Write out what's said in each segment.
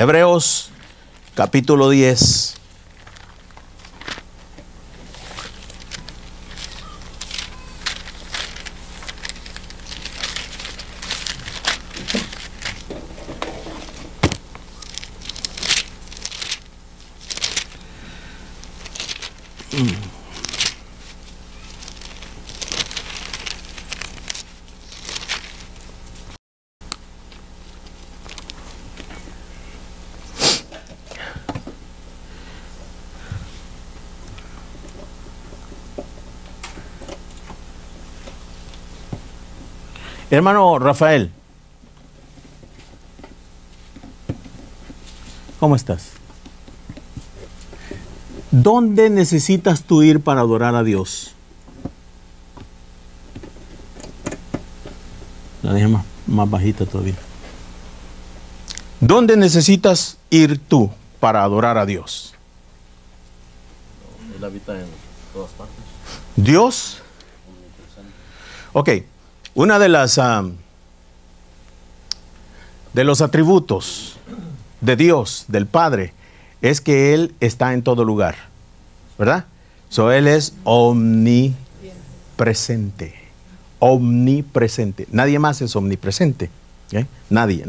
Hebreos capítulo 10. Hermano Rafael, ¿cómo estás? ¿Dónde necesitas tú ir para adorar a Dios? La dejé más bajita todavía. ¿Dónde necesitas ir tú para adorar a Dios? Él habita en todas partes. ¿Dios? Ok. Una de las de los atributos de Dios, del Padre, es que Él está en todo lugar, ¿verdad? Él es omnipresente. Omnipresente. Nadie más es omnipresente. ¿Eh? Nadie.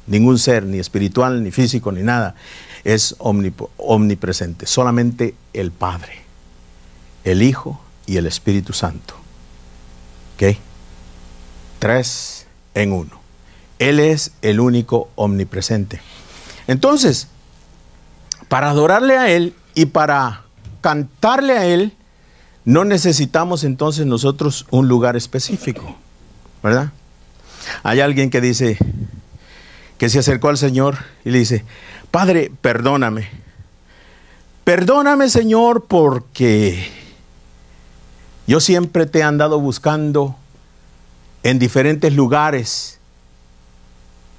Ningún ser, ni espiritual, ni físico, ni nada, es omnipresente. Solamente el Padre, el Hijo y el Espíritu Santo. ¿Ok? 3 en 1. Él es el único omnipresente. Entonces, para adorarle a Él y para cantarle a Él, no necesitamos entonces nosotros un lugar específico, ¿verdad? Hay alguien que dice, que se acercó al Señor y le dice, Padre, perdóname. Perdóname, Señor, porque yo siempre te he andado buscando en diferentes lugares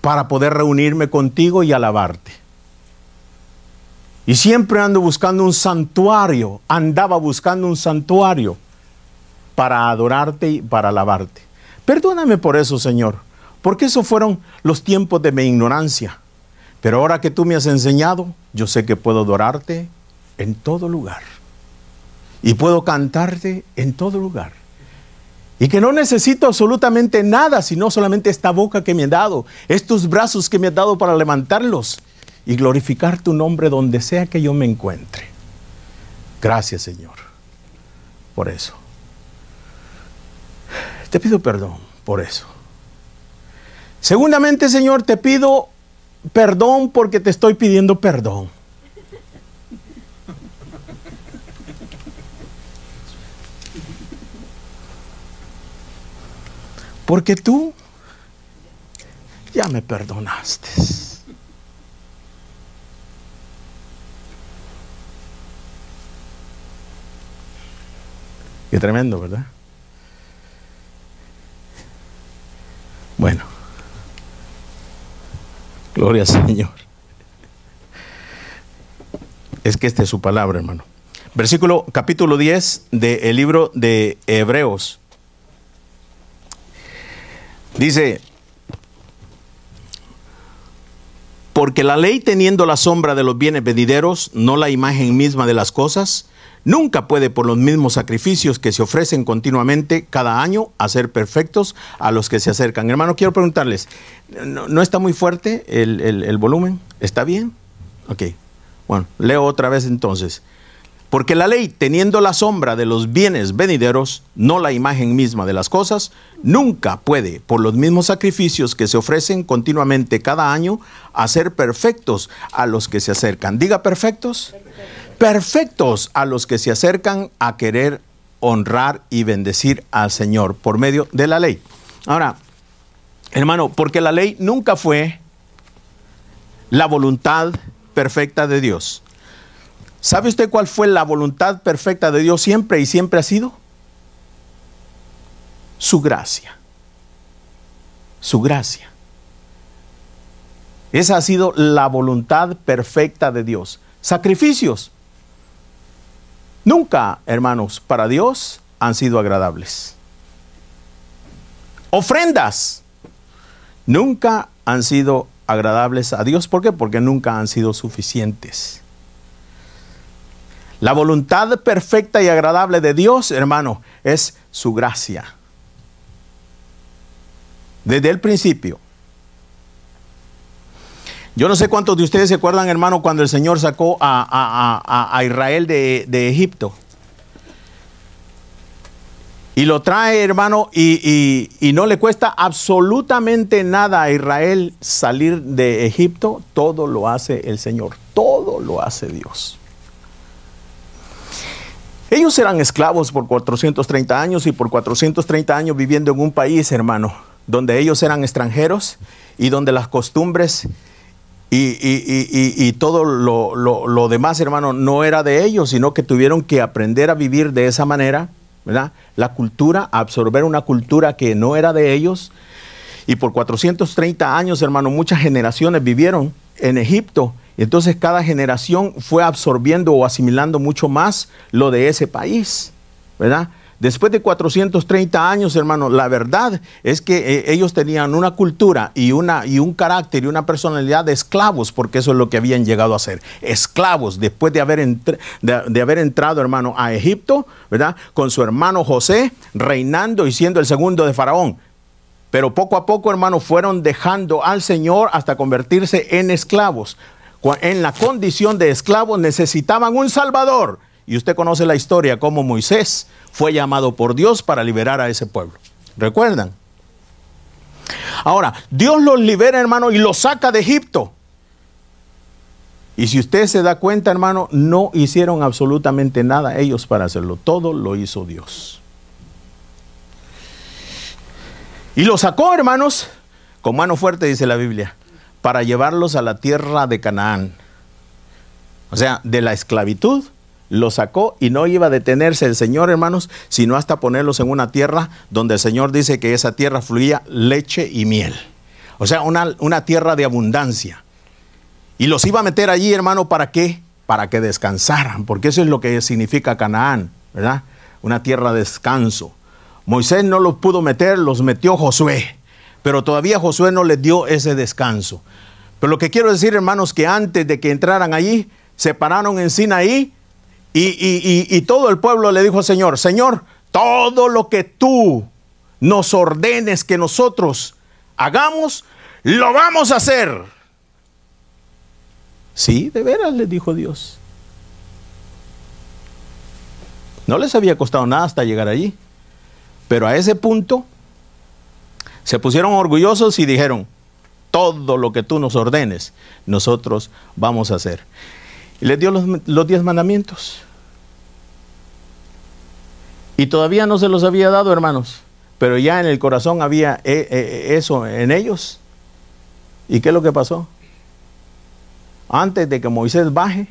para poder reunirme contigo y alabarte. Y siempre ando buscando un santuario, andaba buscando un santuario para adorarte y para alabarte. Perdóname por eso, Señor, porque esos fueron los tiempos de mi ignorancia. Pero ahora que tú me has enseñado, yo sé que puedo adorarte en todo lugar. Y puedo cantarte en todo lugar. Y que no necesito absolutamente nada, sino solamente esta boca que me has dado, estos brazos que me has dado para levantarlos y glorificar tu nombre donde sea que yo me encuentre. Gracias, Señor, por eso. Te pido perdón por eso. Segundamente, Señor, te pido perdón porque te estoy pidiendo perdón. Porque tú ya me perdonaste. Qué tremendo, ¿verdad? Bueno. Gloria al Señor. Es que esta es su palabra, hermano. Capítulo 10 del libro de Hebreos. Dice, porque la ley teniendo la sombra de los bienes venideros, no la imagen misma de las cosas, nunca puede por los mismos sacrificios que se ofrecen continuamente cada año hacer perfectos a los que se acercan. Hermano, quiero preguntarles, ¿no está muy fuerte el volumen? ¿Está bien? Ok, bueno, leo otra vez entonces. Porque la ley, teniendo la sombra de los bienes venideros, no la imagen misma de las cosas, nunca puede, por los mismos sacrificios que se ofrecen continuamente cada año, hacer perfectos a los que se acercan. Diga perfectos. Perfectos a los que se acercan a querer honrar y bendecir al Señor por medio de la ley. Ahora, hermano, porque la ley nunca fue la voluntad perfecta de Dios. ¿Sabe usted cuál fue la voluntad perfecta de Dios siempre y siempre ha sido? Su gracia. Su gracia. Esa ha sido la voluntad perfecta de Dios. Sacrificios. Nunca, hermanos, para Dios han sido agradables. Ofrendas. Nunca han sido agradables a Dios. ¿Por qué? Porque nunca han sido suficientes. La voluntad perfecta y agradable de Dios, hermano, es su gracia. Desde el principio. Yo no sé cuántos de ustedes se acuerdan, hermano, cuando el Señor sacó a Israel de Egipto. Y lo trae, hermano, y no le cuesta absolutamente nada a Israel salir de Egipto. Todo lo hace el Señor, todo lo hace Dios. Ellos eran esclavos por 430 años y por 430 años viviendo en un país, hermano, donde ellos eran extranjeros y donde las costumbres y todo lo demás, hermano, no era de ellos, sino que tuvieron que aprender a vivir de esa manera, ¿verdad? La cultura, absorber una cultura que no era de ellos. Y por 430 años, hermano, muchas generaciones vivieron en Egipto. Y entonces cada generación fue absorbiendo o asimilando mucho más lo de ese país, ¿verdad? Después de 430 años, hermano, la verdad es que ellos tenían una cultura y un carácter y una personalidad de esclavos, porque eso es lo que habían llegado a ser. Esclavos, después de haber entrado, hermano, a Egipto, ¿verdad? Con su hermano José, reinando y siendo el segundo de Faraón. Pero poco a poco, hermano, fueron dejando al Señor hasta convertirse en esclavos. En la condición de esclavos necesitaban un Salvador. Y usted conoce la historia, cómo Moisés fue llamado por Dios para liberar a ese pueblo. ¿Recuerdan? Ahora, Dios los libera, hermano, y los saca de Egipto. Y si usted se da cuenta, hermano, no hicieron absolutamente nada ellos para hacerlo. Todo lo hizo Dios. Y los sacó, hermanos, con mano fuerte, dice la Biblia, para llevarlos a la tierra de Canaán. O sea, de la esclavitud los sacó, y no iba a detenerse el Señor, hermanos, sino hasta ponerlos en una tierra donde el Señor dice que esa tierra fluía leche y miel. O sea, una tierra de abundancia. Y los iba a meter allí, hermano, ¿para qué? Para que descansaran, porque eso es lo que significa Canaán, ¿verdad? Una tierra de descanso. Moisés no los pudo meter, los metió Josué. Pero todavía Josué no les dio ese descanso. Pero lo que quiero decir, hermanos, que antes de que entraran allí, se pararon en Sinaí y todo el pueblo le dijo al Señor: Señor, todo lo que tú nos ordenes que nosotros hagamos, lo vamos a hacer. Sí, de veras, les dijo Dios. No les había costado nada hasta llegar allí. Pero a ese punto se pusieron orgullosos y dijeron: todo lo que tú nos ordenes, nosotros vamos a hacer. Y les dio los 10 mandamientos. Y todavía no se los había dado, hermanos, pero ya en el corazón había eso en ellos. ¿Y qué es lo que pasó? Antes de que Moisés baje,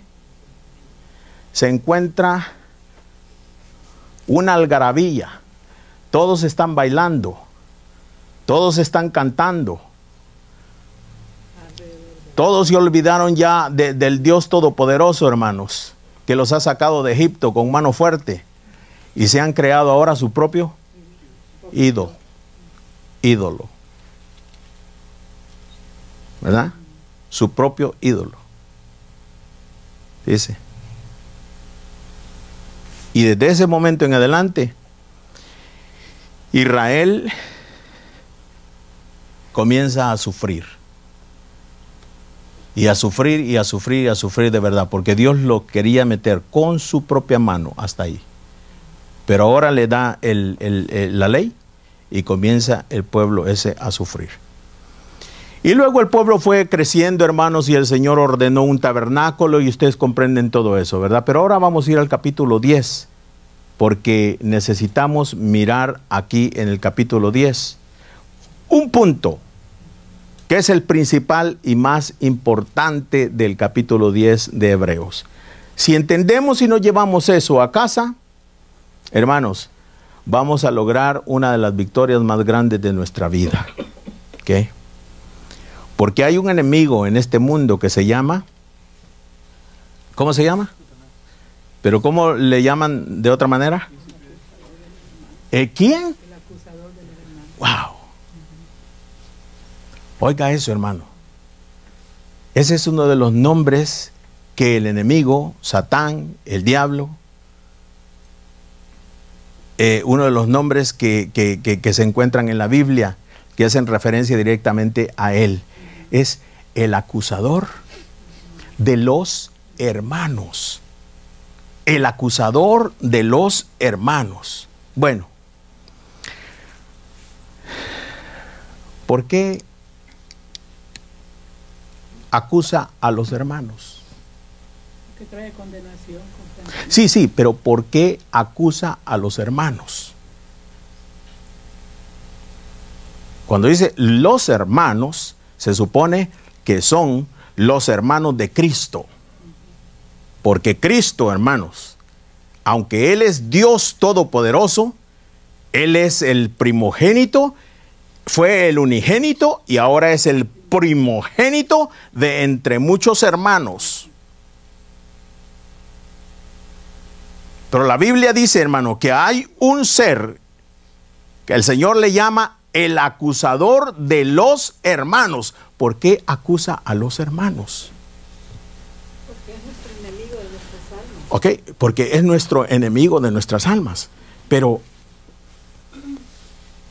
se encuentra una algarabía. Todos están bailando, todos están cantando. Todos se olvidaron ya del Dios Todopoderoso, hermanos, que los ha sacado de Egipto con mano fuerte, y se han creado ahora su propio ídolo. ¿Verdad? Su propio ídolo. Dice. Y desde ese momento en adelante, Israel comienza a sufrir. Y a sufrir, y a sufrir, y a sufrir de verdad, porque Dios lo quería meter con su propia mano hasta ahí. Pero ahora le da la ley y comienza el pueblo ese a sufrir. Y luego el pueblo fue creciendo, hermanos, y el Señor ordenó un tabernáculo, y ustedes comprenden todo eso, ¿verdad? Pero ahora vamos a ir al capítulo 10, porque necesitamos mirar aquí en el capítulo 10 un punto que es el principal y más importante del capítulo 10 de Hebreos. Si entendemos y nos llevamos eso a casa, hermanos, vamos a lograr una de las victorias más grandes de nuestra vida. ¿Ok? Porque hay un enemigo en este mundo que se llama, ¿cómo se llama? ¿Pero cómo le llaman de otra manera? ¿Quién? El acusador de los hermanos. Wow. Oiga eso, hermano. Ese es uno de los nombres que el enemigo, Satán, el diablo, uno de los nombres que se encuentran en la Biblia, que hacen referencia directamente a él, es el acusador de los hermanos. El acusador de los hermanos. Bueno, ¿por qué acusa a los hermanos? Que trae condenación constantemente. Sí, sí, pero ¿por qué acusa a los hermanos? Cuando dice los hermanos, se supone que son los hermanos de Cristo. Porque Cristo, hermanos, aunque Él es Dios todopoderoso, Él es el primogénito, fue el unigénito y ahora es el primogénito de entre muchos hermanos. Pero la Biblia dice, hermano, que hay un ser que el Señor le llama el acusador de los hermanos. ¿Por qué acusa a los hermanos? Porque es nuestro enemigo de nuestras almas. Ok, porque es nuestro enemigo de nuestras almas. Pero,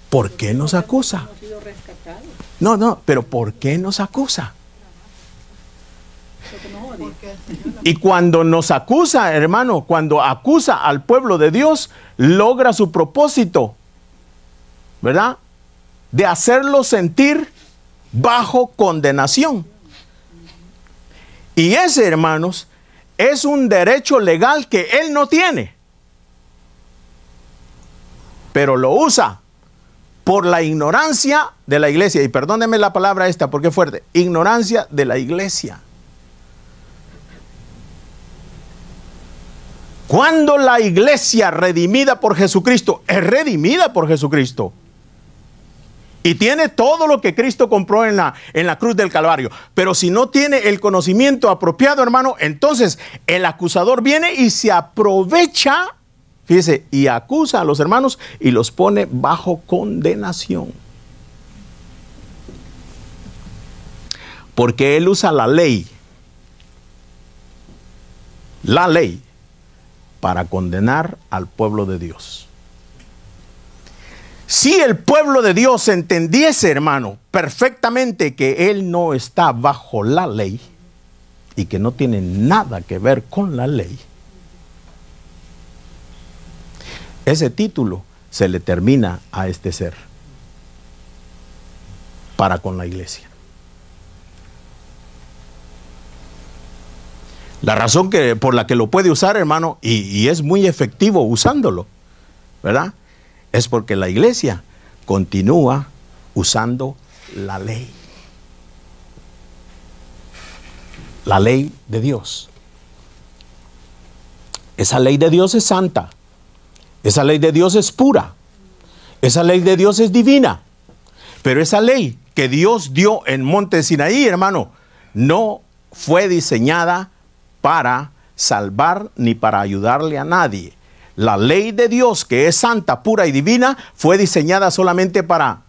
¿por qué nos acusa? Hemos sido rescatados. No, pero ¿por qué nos acusa? Porque nos odia. Y cuando nos acusa, hermano, cuando acusa al pueblo de Dios, logra su propósito, ¿verdad? De hacerlo sentir bajo condenación. Y ese, hermanos, es un derecho legal que él no tiene. Pero lo usa por la ignorancia de la iglesia. Y perdónenme la palabra esta porque es fuerte. Ignorancia de la iglesia. Cuando la iglesia redimida por Jesucristo es redimida por Jesucristo y tiene todo lo que Cristo compró en la cruz del Calvario, pero si no tiene el conocimiento apropiado, hermano, entonces el acusador viene y se aprovecha, fíjese, y acusa a los hermanos y los pone bajo condenación. Porque él usa la ley, para condenar al pueblo de Dios. Si el pueblo de Dios entendiese, hermano, perfectamente que él no está bajo la ley y que no tiene nada que ver con la ley, ese título se le termina a este ser para con la iglesia. La razón por la que lo puede usar, hermano, y es muy efectivo usándolo, ¿verdad? Es porque la iglesia continúa usando la ley. La ley de Dios. Esa ley de Dios es santa. Esa ley de Dios es pura. Esa ley de Dios es divina. Pero esa ley que Dios dio en Monte Sinaí, hermano, no fue diseñada para salvar ni para ayudarle a nadie. La ley de Dios, que es santa, pura y divina, fue diseñada solamente para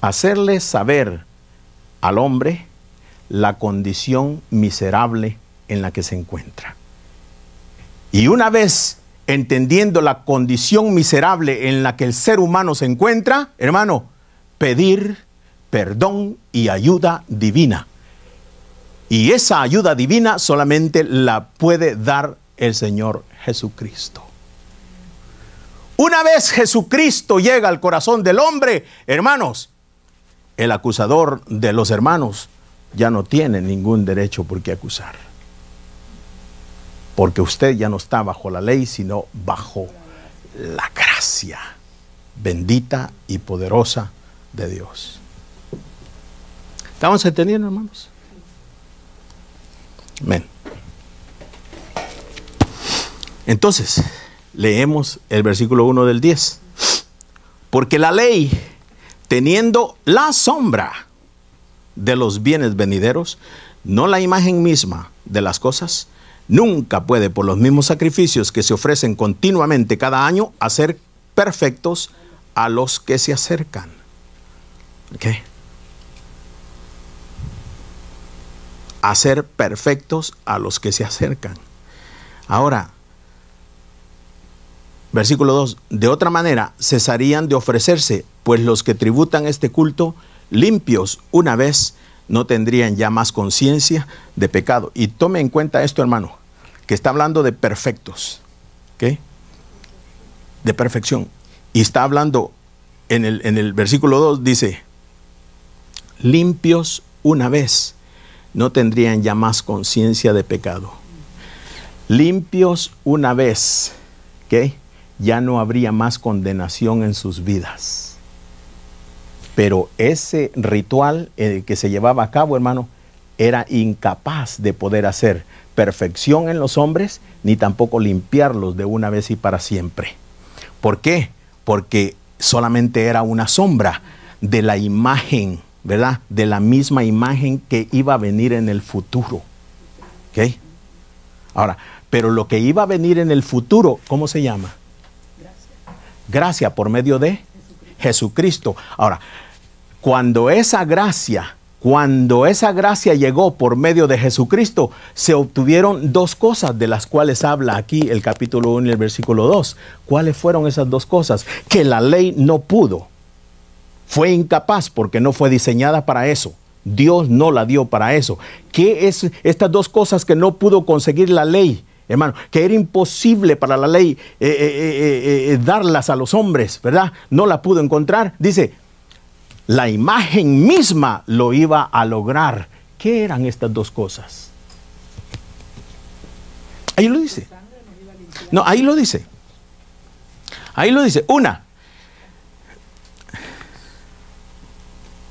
hacerle saber al hombre la condición miserable en la que se encuentra. Y una vez entendiendo la condición miserable en la que el ser humano se encuentra, hermano, pedir perdón y ayuda divina. Y esa ayuda divina solamente la puede dar el Señor Jesucristo. Una vez Jesucristo llega al corazón del hombre, hermanos, el acusador de los hermanos ya no tiene ningún derecho por qué acusar. Porque usted ya no está bajo la ley, sino bajo la gracia bendita y poderosa de Dios. ¿Estamos entendiendo, hermanos? Amén. Entonces, leemos el versículo 1 del 10. Porque la ley, teniendo la sombra de los bienes venideros, no la imagen misma de las cosas, nunca puede, por los mismos sacrificios que se ofrecen continuamente cada año, hacer perfectos a los que se acercan. ¿Ok? hacer perfectos a los que se acercan. Ahora, versículo 2, de otra manera cesarían de ofrecerse, pues los que tributan este culto limpios una vez no tendrían ya más conciencia de pecado. Y tome en cuenta esto, hermano, que está hablando de perfectos, ¿ok? De perfección. Y está hablando en el versículo 2, dice, limpios una vez no tendrían ya más conciencia de pecado. Limpios una vez, ¿ok? Ya no habría más condenación en sus vidas. Pero ese ritual que se llevaba a cabo, hermano, era incapaz de poder hacer perfección en los hombres, ni tampoco limpiarlos de una vez y para siempre. ¿Por qué? Porque solamente era una sombra de la imagen, ¿verdad? De la misma imagen que iba a venir en el futuro. ¿Ok? Ahora, pero lo que iba a venir en el futuro, ¿cómo se llama? Gracia por medio de Jesucristo. Ahora, cuando esa gracia llegó por medio de Jesucristo, se obtuvieron dos cosas de las cuales habla aquí el capítulo 1 y el versículo 2. ¿Cuáles fueron esas dos cosas? Que la ley no pudo. Fue incapaz porque no fue diseñada para eso. Dios no la dio para eso. ¿Qué es estas dos cosas que no pudo conseguir la ley? Hermano, que era imposible para la ley darlas a los hombres, ¿verdad? No la pudo encontrar. Dice, la imagen misma lo iba a lograr. ¿Qué eran estas dos cosas? Ahí lo dice. No, ahí lo dice. Ahí lo dice. Una.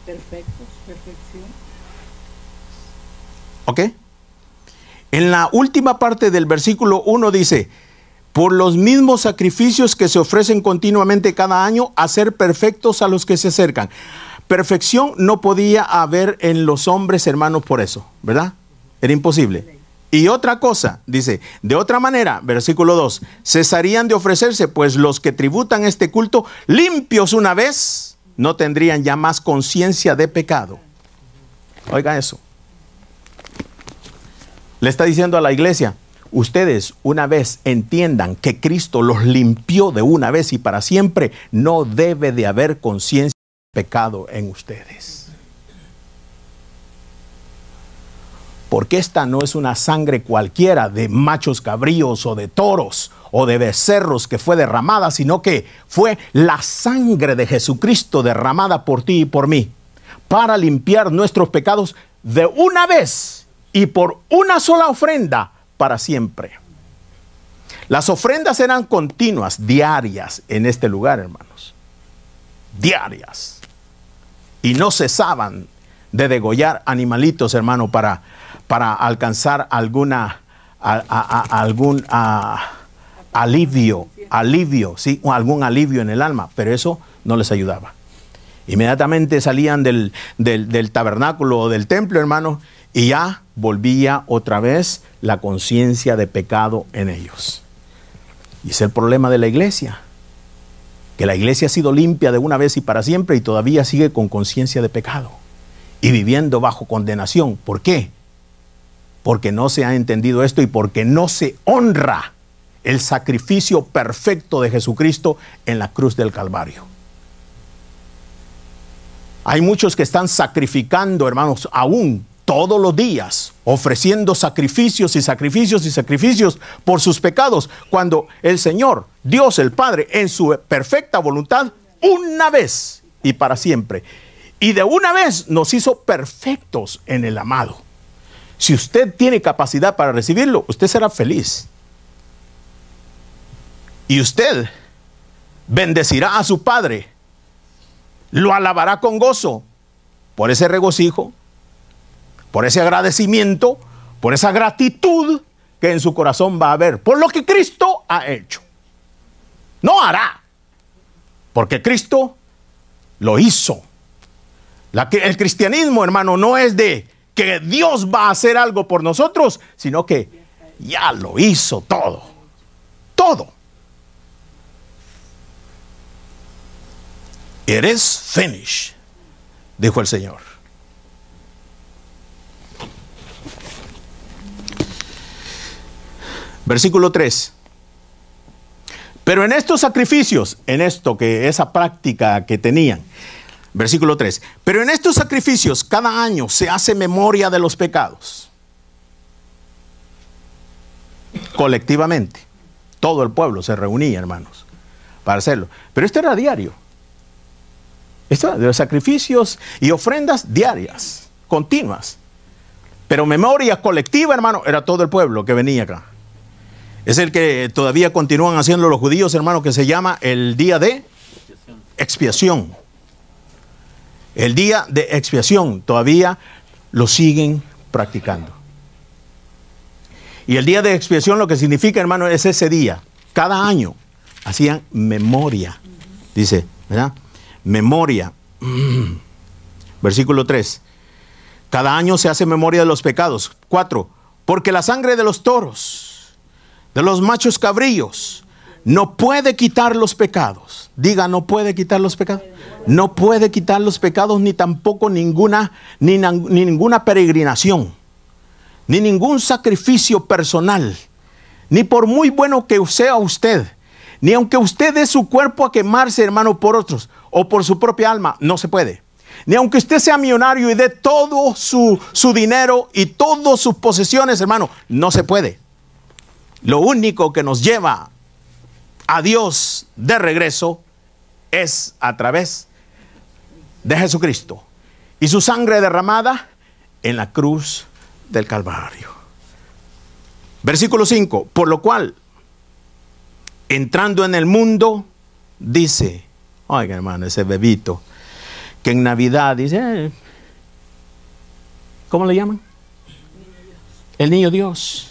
Perfectos, perfección. ¿Ok? En la última parte del versículo 1 dice, por los mismos sacrificios que se ofrecen continuamente cada año, hacer perfectos a los que se acercan. Perfección no podía haber en los hombres, hermanos, por eso, ¿verdad? Era imposible. Y otra cosa, dice, de otra manera, versículo 2, cesarían de ofrecerse, pues los que tributan este culto, limpios una vez, no tendrían ya más conciencia de pecado. Oiga eso. Le está diciendo a la iglesia, ustedes una vez entiendan que Cristo los limpió de una vez y para siempre, no debe de haber conciencia de pecado en ustedes. Porque esta no es una sangre cualquiera de machos cabríos o de toros o de becerros que fue derramada, sino que fue la sangre de Jesucristo derramada por ti y por mí para limpiar nuestros pecados de una vez y por una sola ofrenda para siempre. Las ofrendas eran continuas, diarias en este lugar, hermanos. Diarias. Y no cesaban de degollar animalitos, hermano, para alcanzar algún alivio, ¿sí? O algún alivio en el alma, pero eso no les ayudaba. Inmediatamente salían del tabernáculo o del templo, hermano, y ya volvía otra vez la conciencia de pecado en ellos. Y es el problema de la iglesia, que la iglesia ha sido limpia de una vez y para siempre y todavía sigue con conciencia de pecado y viviendo bajo condenación. ¿Por qué? Porque no se ha entendido esto y porque no se honra el sacrificio perfecto de Jesucristo en la cruz del Calvario. Hay muchos que están sacrificando, hermanos, aún todos los días, ofreciendo sacrificios y sacrificios y sacrificios por sus pecados, cuando el Señor, Dios el Padre, en su perfecta voluntad, una vez y para siempre, y de una vez nos hizo perfectos en el amado. Si usted tiene capacidad para recibirlo, usted será feliz. Y usted bendecirá a su Padre, lo alabará con gozo por ese regocijo, por ese agradecimiento, por esa gratitud que en su corazón va a haber por lo que Cristo ha hecho. No hará, porque Cristo lo hizo. El cristianismo, hermano, no es de que Dios va a hacer algo por nosotros, sino que ya lo hizo todo. Todo. It is finished, dijo el Señor. Versículo 3. Pero en estos sacrificios, en esto que esa práctica que tenían, versículo 3. Pero en estos sacrificios cada año se hace memoria de los pecados. Colectivamente. Todo el pueblo se reunía, hermanos, para hacerlo. Pero esto era diario. Esto de los sacrificios y ofrendas diarias, continuas. Pero memoria colectiva, hermano, era todo el pueblo que venía acá. Es el que todavía continúan haciendo los judíos, hermano, que se llama el día de expiación. El día de expiación todavía lo siguen practicando. Y el día de expiación lo que significa, hermano, es ese día. Cada año hacían memoria. Dice, ¿verdad? Memoria. Versículo 3. Cada año se hace memoria de los pecados. 4. Porque la sangre de los toros, de los machos cabríos, no puede quitar los pecados. Diga, no puede quitar los pecados. No puede quitar los pecados, ni tampoco ninguna peregrinación, ni ningún sacrificio personal, ni por muy bueno que sea usted, ni aunque usted dé su cuerpo a quemarse, hermano, por otros, o por su propia alma, no se puede. Ni aunque usted sea millonario y dé todo su dinero y todas sus posesiones, hermano, no se puede. Lo único que nos lleva a Dios de regreso es a través de Jesucristo y su sangre derramada en la cruz del Calvario. Versículo 5. Por lo cual, entrando en el mundo, dice, oiga, hermano, ese bebito que en Navidad dice, ¿cómo le llaman? El niño Dios.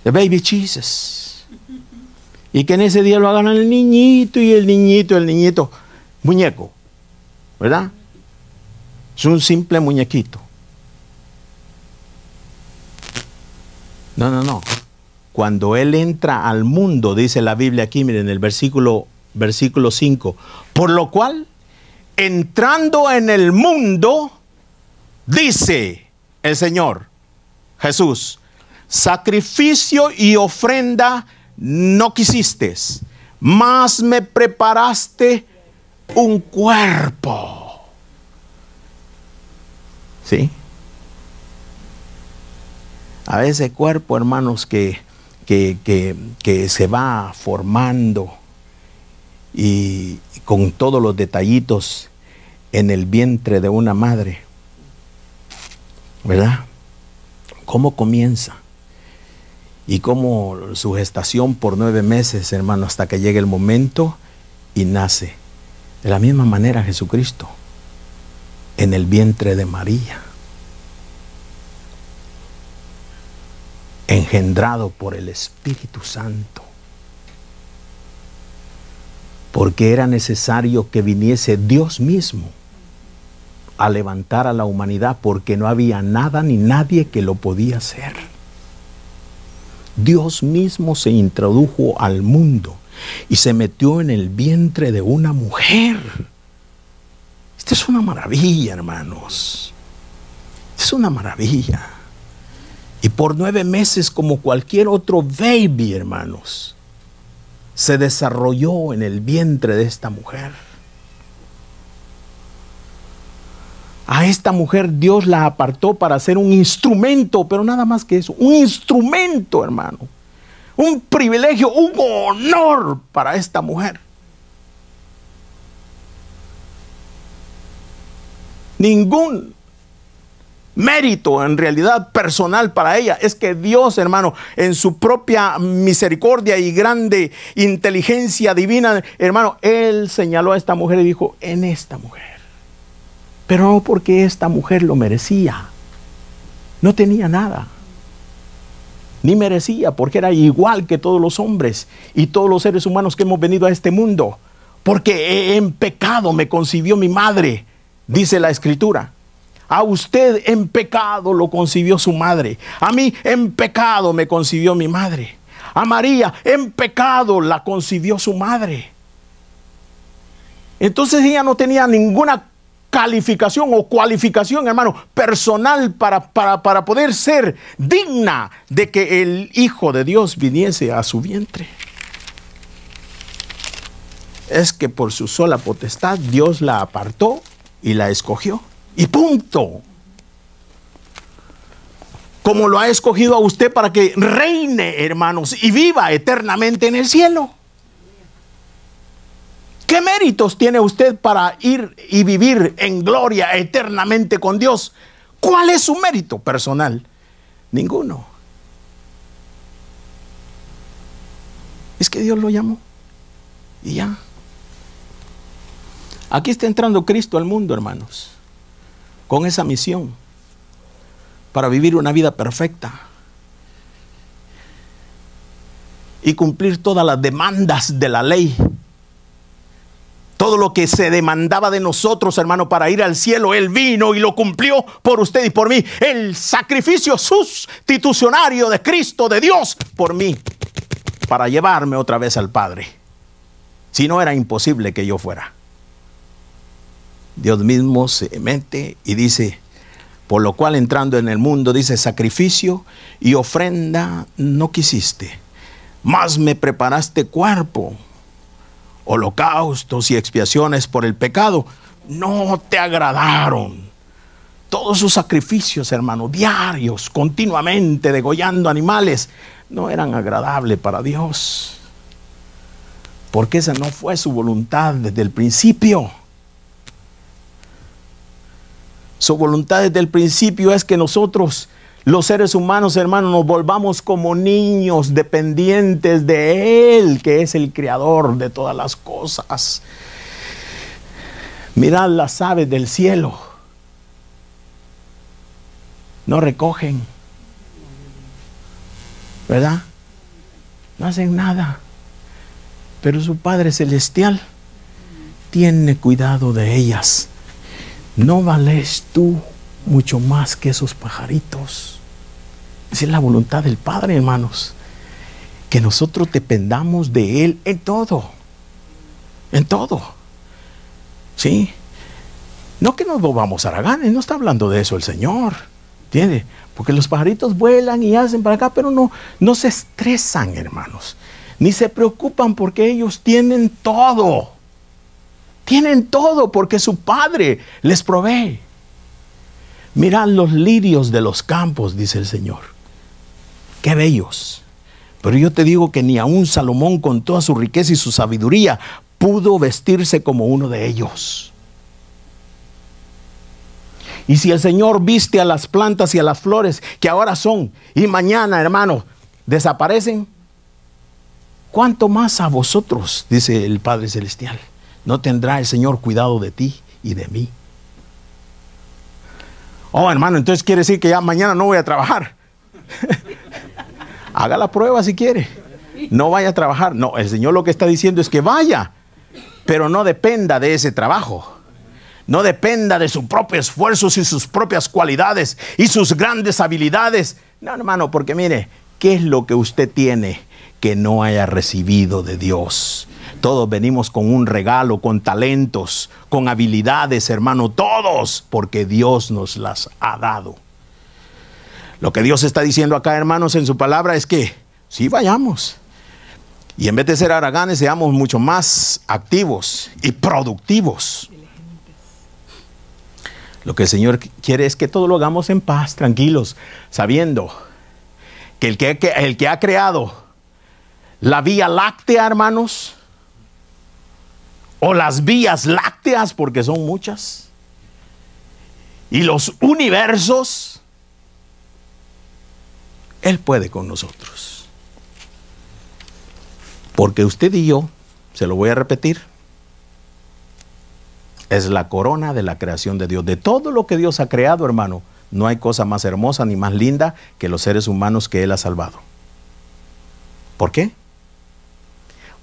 The baby Jesus. Y que en ese día lo hagan al niñito y el niñito, muñeco, ¿verdad? Es un simple muñequito. No. Cuando Él entra al mundo, dice la Biblia aquí, miren el versículo 5. Por lo cual, entrando en el mundo, dice el Señor Jesús, sacrificio y ofrenda no quisiste, mas me preparaste un cuerpo. ¿Sí? A ese cuerpo, hermanos, que se va formando y con todos los detallitos en el vientre de una madre, ¿verdad? ¿Cómo comienza? Y cómo su gestación por 9 meses, hermano, hasta que llegue el momento y nace. De la misma manera Jesucristo, en el vientre de María, engendrado por el Espíritu Santo, porque era necesario que viniese Dios mismo a levantar a la humanidad, porque no había nada ni nadie que lo podía hacer. Dios mismo se introdujo al mundo y se metió en el vientre de una mujer. Esto es una maravilla, hermanos. Es una maravilla. Y por 9 meses, como cualquier otro baby, hermanos, se desarrolló en el vientre de esta mujer. A esta mujer Dios la apartó para ser un instrumento, pero nada más que eso, un instrumento, hermano. Un privilegio, un honor para esta mujer. Ningún mérito en realidad personal para ella. Es que Dios, hermano, en su propia misericordia y grande inteligencia divina, hermano, Él señaló a esta mujer y dijo, en esta mujer. Pero no porque esta mujer lo merecía. No tenía nada. Ni merecía, porque era igual que todos los hombres y todos los seres humanos que hemos venido a este mundo. Porque en pecado me concibió mi madre, dice la Escritura. A usted en pecado lo concibió su madre. A mí en pecado me concibió mi madre. A María en pecado la concibió su madre. Entonces ella no tenía ninguna calificación o cualificación, hermano, personal para poder ser digna de que el Hijo de Dios viniese a su vientre. Es que por su sola potestad Dios la apartó y la escogió. Y punto. Como lo ha escogido a usted para que reine, hermanos, y viva eternamente en el cielo. ¿Qué méritos tiene usted para ir y vivir en gloria eternamente con Dios? ¿Cuál es su mérito personal? Ninguno. Es que Dios lo llamó. Y ya. Aquí está entrando Cristo al mundo, hermanos, con esa misión, para vivir una vida perfecta y cumplir todas las demandas de la ley. Todo lo que se demandaba de nosotros, hermano, para ir al cielo, Él vino y lo cumplió por usted y por mí. El sacrificio sustitucionario de Cristo, de Dios, por mí, para llevarme otra vez al Padre. Si no, era imposible que yo fuera. Dios mismo se mete y dice, por lo cual entrando en el mundo, dice, sacrificio y ofrenda no quisiste, mas me preparaste cuerpo. Holocaustos y expiaciones por el pecado no te agradaron. Todos sus sacrificios, hermano, diarios, continuamente degollando animales, no eran agradables para Dios, porque esa no fue su voluntad desde el principio. Su voluntad desde el principio es que nosotros, los seres humanos, hermanos, nos volvamos como niños dependientes de Él, que es el creador de todas las cosas. Mirad las aves del cielo. No recogen, ¿verdad? No hacen nada. Pero su Padre Celestial tiene cuidado de ellas. ¿No vales tú mucho más que esos pajaritos? Esa es la voluntad del Padre, hermanos. Que nosotros dependamos de Él en todo. En todo. ¿Sí? No que nos volvamos haraganes, no está hablando de eso el Señor. ¿Entiende? Porque los pajaritos vuelan y hacen para acá, pero no se estresan, hermanos. Ni se preocupan porque ellos tienen todo. Tienen todo porque su Padre les provee. Mirad los lirios de los campos, dice el Señor. Qué bellos. Pero yo te digo que ni aun Salomón, con toda su riqueza y su sabiduría, pudo vestirse como uno de ellos. Y si el Señor viste a las plantas y a las flores que ahora son y mañana, hermano, desaparecen, ¿cuánto más a vosotros, dice el Padre Celestial? ¿No tendrá el Señor cuidado de ti y de mí? Oh, hermano, entonces quiere decir que ya mañana no voy a trabajar. Haga la prueba si quiere. No vaya a trabajar. No, el Señor lo que está diciendo es que vaya, pero no dependa de ese trabajo. No dependa de su propio esfuerzo y sus propias cualidades y sus grandes habilidades. No, hermano, porque mire, ¿qué es lo que usted tiene que no haya recibido de Dios? Todos venimos con un regalo, con talentos, con habilidades, hermano, todos, porque Dios nos las ha dado. Lo que Dios está diciendo acá, hermanos, en su palabra es que sí vayamos. Y en vez de ser haraganes, seamos mucho más activos y productivos. Lo que el Señor quiere es que todo lo hagamos en paz, tranquilos, sabiendo que el que ha creado la Vía Láctea, hermanos, o las vías lácteas, porque son muchas, y los universos, Él puede con nosotros. Porque usted y yo, se lo voy a repetir, es la corona de la creación de Dios. De todo lo que Dios ha creado, hermano, no hay cosa más hermosa ni más linda que los seres humanos que Él ha salvado. ¿Por qué?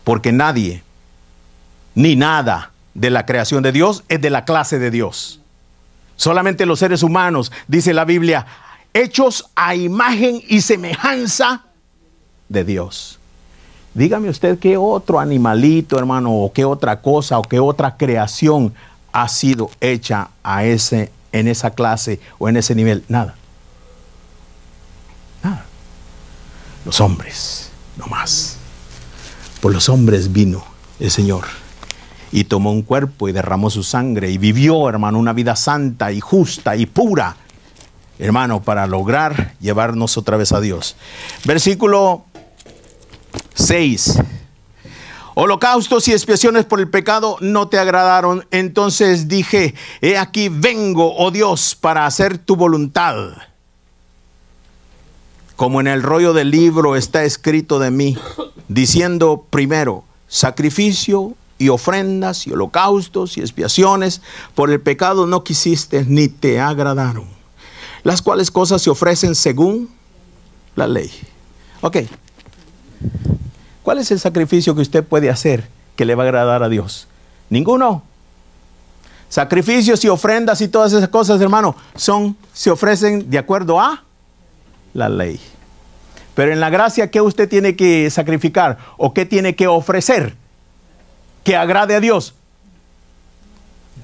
Porque nadie ni nada de la creación de Dios es de la clase de Dios. Solamente los seres humanos, dice la Biblia, hechos a imagen y semejanza de Dios. Dígame usted qué otro animalito, hermano, o qué otra cosa, o qué otra creación ha sido hecha en esa clase o en ese nivel? Nada. Nada. Los hombres, no más. Por los hombres vino el Señor y tomó un cuerpo y derramó su sangre y vivió, hermano, una vida santa y justa y pura, hermano, para lograr llevarnos otra vez a Dios. Versículo 6. Holocaustos y expiaciones por el pecado no te agradaron. Entonces dije, he aquí vengo, oh Dios, para hacer tu voluntad. Como en el rollo del libro está escrito de mí, diciendo primero, sacrificio y ofrendas y holocaustos y expiaciones por el pecado no quisiste ni te agradaron, las cuales cosas se ofrecen según la ley. Ok. ¿Cuál es el sacrificio que usted puede hacer que le va a agradar a Dios? Ninguno. Sacrificios y ofrendas y todas esas cosas, hermano, se ofrecen de acuerdo a la ley. Pero en la gracia, ¿qué usted tiene que sacrificar? ¿O qué tiene que ofrecer que agrade a Dios?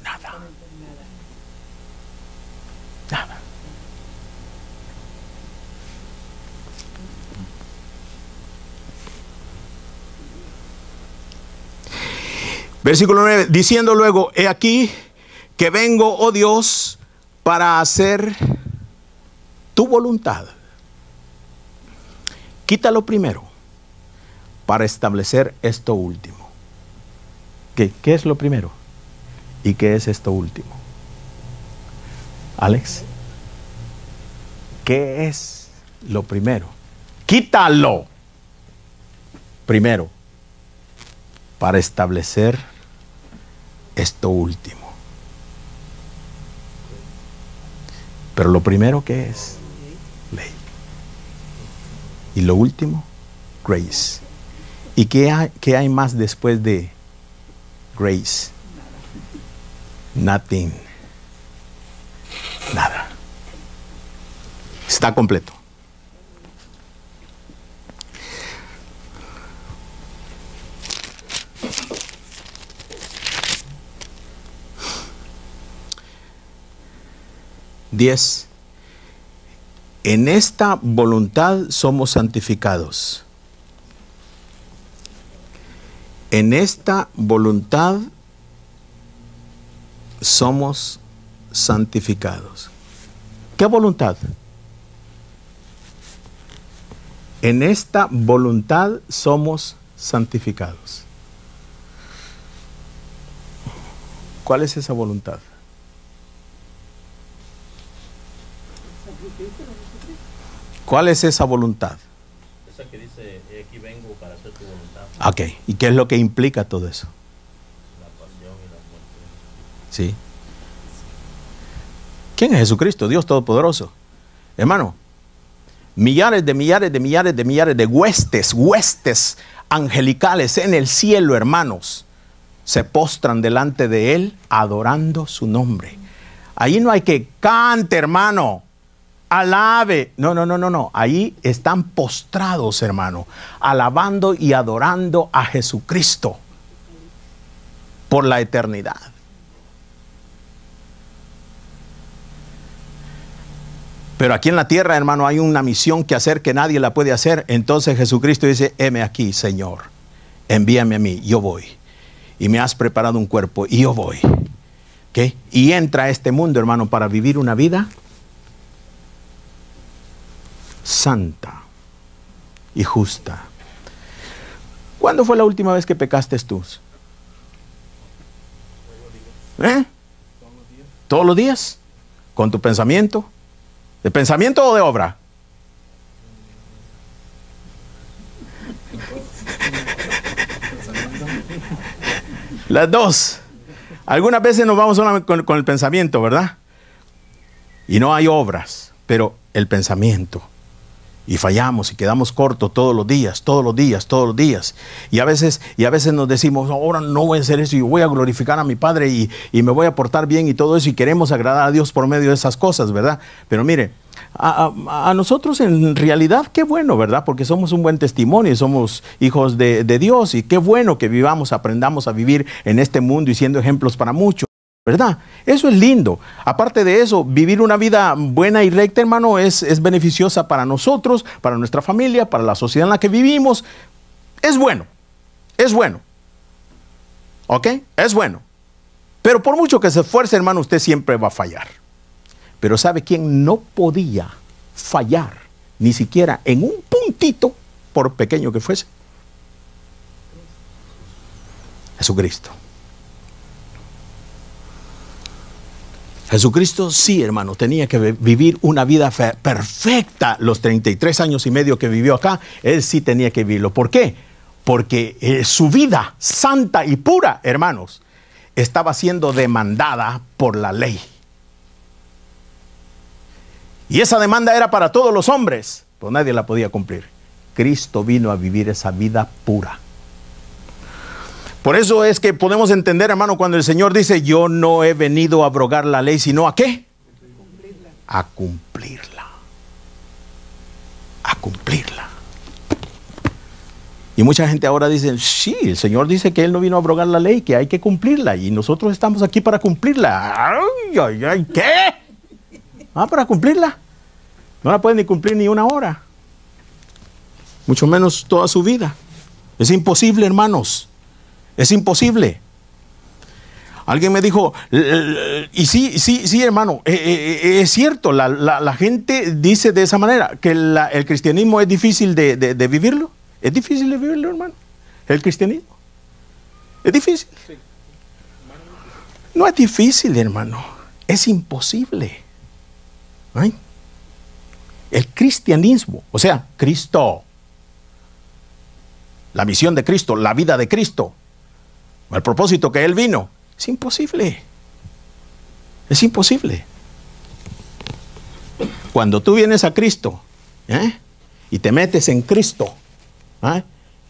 Nada. Nada. Versículo 9, diciendo luego, he aquí que vengo, oh Dios, para hacer tu voluntad. Quítalo primero para establecer esto último. ¿Qué es lo primero? ¿Y qué es esto último? Alex, ¿qué es lo primero? Quítalo primero para establecer esto último. Pero lo primero, ¿qué es? Ley. Y lo último, grace. ¿Y qué hay más después de grace? Nothing. Nada. Está completo. Diez. En esta voluntad somos santificados. En esta voluntad somos santificados. ¿Qué voluntad? En esta voluntad somos santificados. ¿Cuál es esa voluntad? ¿Cuál es esa voluntad? Esa que dice, aquí vengo para hacer tu voluntad. Ok, ¿y qué es lo que implica todo eso? La pasión y la muerte. Sí. ¿Quién es Jesucristo? Dios Todopoderoso. Hermano, millares de huestes angelicales en el cielo, hermanos, se postran delante de Él adorando su nombre. Ahí no hay que cante, hermano, alabe. No. Ahí están postrados, hermano, alabando y adorando a Jesucristo por la eternidad. Pero aquí en la tierra, hermano, hay una misión que hacer que nadie la puede hacer. Entonces Jesucristo dice, heme aquí, Señor, envíame a mí, yo voy. Y me has preparado un cuerpo y yo voy. ¿Okay? Y entra a este mundo, hermano, para vivir una vida santa y justa. ¿Cuándo fue la última vez que pecaste tú? ¿Todos los días? ¿Con tu pensamiento? ¿De pensamiento o de obra? Las dos. Algunas veces nos vamos solamente con el pensamiento, ¿verdad? Y no hay obras, pero el pensamiento. Y fallamos y quedamos cortos todos los días. Y a veces nos decimos, ahora no voy a hacer eso y voy a glorificar a mi Padre y me voy a portar bien y todo eso. Y queremos agradar a Dios por medio de esas cosas, ¿verdad? Pero mire, a nosotros en realidad qué bueno, ¿verdad? Porque somos un buen testimonio y somos hijos de Dios. Y qué bueno que vivamos, aprendamos a vivir en este mundo y siendo ejemplos para muchos. ¿verdad? Eso es lindo. Aparte de eso, vivir una vida buena y recta, hermano, es beneficiosa para nosotros, para nuestra familia, para la sociedad en la que vivimos. Es bueno, es bueno. ¿Ok? Es bueno. Pero por mucho que se esfuerce, hermano, usted siempre va a fallar. Pero ¿sabe quién no podía fallar? Ni siquiera en un puntito, por pequeño que fuese. Jesucristo. Jesucristo sí, hermano, tenía que vivir una vida perfecta. Los 33 años y medio que vivió acá, él sí tenía que vivirlo. ¿Por qué? Porque su vida santa y pura, hermanos, estaba siendo demandada por la ley. Y esa demanda era para todos los hombres, pero nadie la podía cumplir. Cristo vino a vivir esa vida pura. Por eso es que podemos entender, hermano, cuando el Señor dice, yo no he venido a abrogar la ley, sino ¿a qué? A cumplirla. A cumplirla. Y mucha gente ahora dice, sí, el Señor dice que Él no vino a abrogar la ley, que hay que cumplirla. Y nosotros estamos aquí para cumplirla. Ay, ay, ay, ¿qué? Para cumplirla. No la pueden ni cumplir ni una hora. Mucho menos toda su vida. Es imposible, hermanos. Es imposible. Alguien me dijo, y sí, hermano, es cierto, la gente dice de esa manera, que el cristianismo es difícil de vivirlo. Es difícil de vivirlo, hermano. El cristianismo. Es difícil. No es difícil, hermano. Es imposible. ¿Ay? El cristianismo, o sea, Cristo. La misión de Cristo, la vida de Cristo. El propósito que Él vino. Es imposible. Es imposible. Cuando tú vienes a Cristo y te metes en Cristo,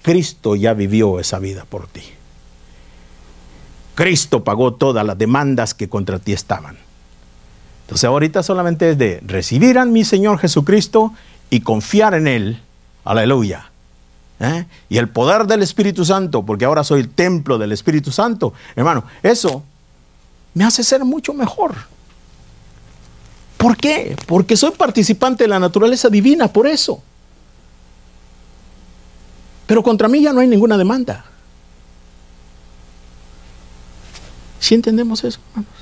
Cristo ya vivió esa vida por ti. Cristo pagó todas las demandas que contra ti estaban. Entonces ahorita solamente es de recibir a mi Señor Jesucristo y confiar en Él. Aleluya. Y el poder del Espíritu Santo, porque ahora soy el templo del Espíritu Santo, hermano, eso me hace ser mucho mejor. ¿Por qué? Porque soy participante de la naturaleza divina, por eso. Pero contra mí ya no hay ninguna demanda. ¿Sí entendemos eso, hermanos?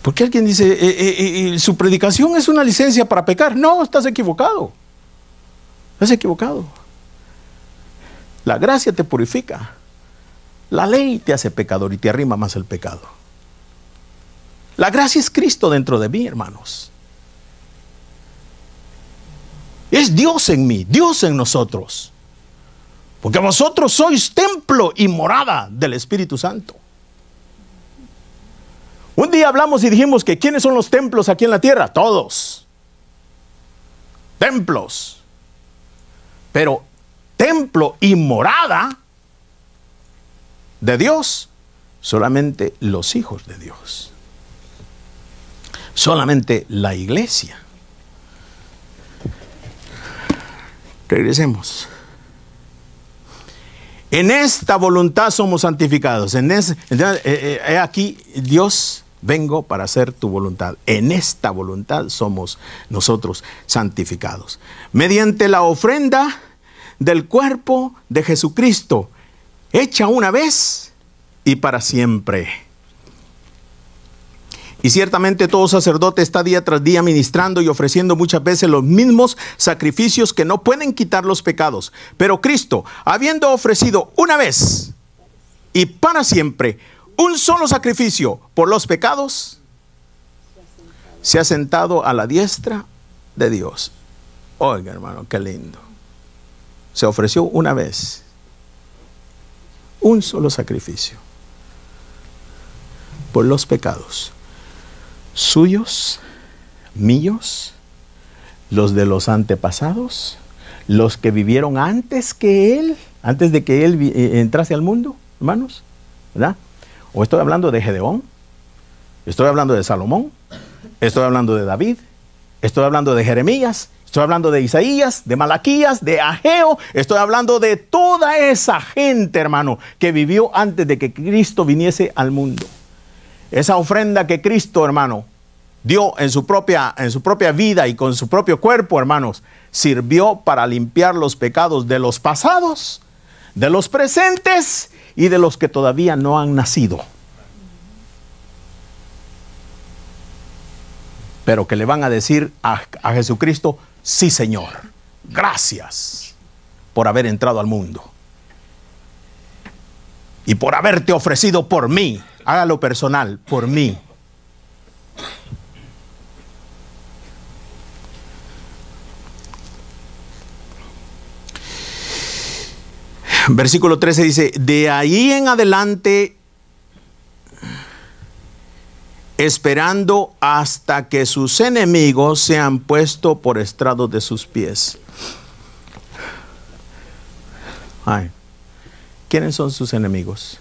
Porque alguien dice, su predicación es una licencia para pecar. No, estás equivocado. Estás equivocado. La gracia te purifica. La ley te hace pecador y te arrima más el pecado. La gracia es Cristo dentro de mí, hermanos. Es Dios en mí, Dios en nosotros. Porque vosotros sois templo y morada del Espíritu Santo. Un día hablamos y dijimos que ¿quiénes son los templos aquí en la tierra? Todos. Templos. Pero templo y morada de Dios, solamente los hijos de Dios. Solamente la iglesia. Regresemos. En esta voluntad somos santificados. Aquí, Dios, vengo para hacer tu voluntad. En esta voluntad somos nosotros santificados. Mediante la ofrenda del cuerpo de Jesucristo, hecha una vez y para siempre. Y ciertamente todo sacerdote está día tras día ministrando y ofreciendo muchas veces los mismos sacrificios que no pueden quitar los pecados. Pero Cristo, habiendo ofrecido una vez y para siempre un solo sacrificio por los pecados, se ha sentado a la diestra de Dios. Oiga, hermano, qué lindo. Se ofreció una vez. Un solo sacrificio por los pecados. Suyos, míos, los de los antepasados, los que vivieron antes que Él, antes de que Él entrase al mundo, hermanos, ¿verdad? O estoy hablando de Gedeón, estoy hablando de Salomón, estoy hablando de David, estoy hablando de Jeremías, Estoy hablando de Isaías, de Malaquías, de Ageo. Estoy hablando de toda esa gente, hermano, que vivió antes de que Cristo viniese al mundo. Esa ofrenda que Cristo, hermano, dio en su propia vida y con su propio cuerpo, hermanos, sirvió para limpiar los pecados de los pasados, de los presentes y de los que todavía no han nacido. Pero que le van a decir a Jesucristo: sí, Señor, gracias por haber entrado al mundo y por haberte ofrecido por mí. Hágalo personal, por mí. Versículo 13 dice: de ahí en adelante, esperando hasta que sus enemigos sean puestos por estrado de sus pies. Ay, ¿quiénes son sus enemigos?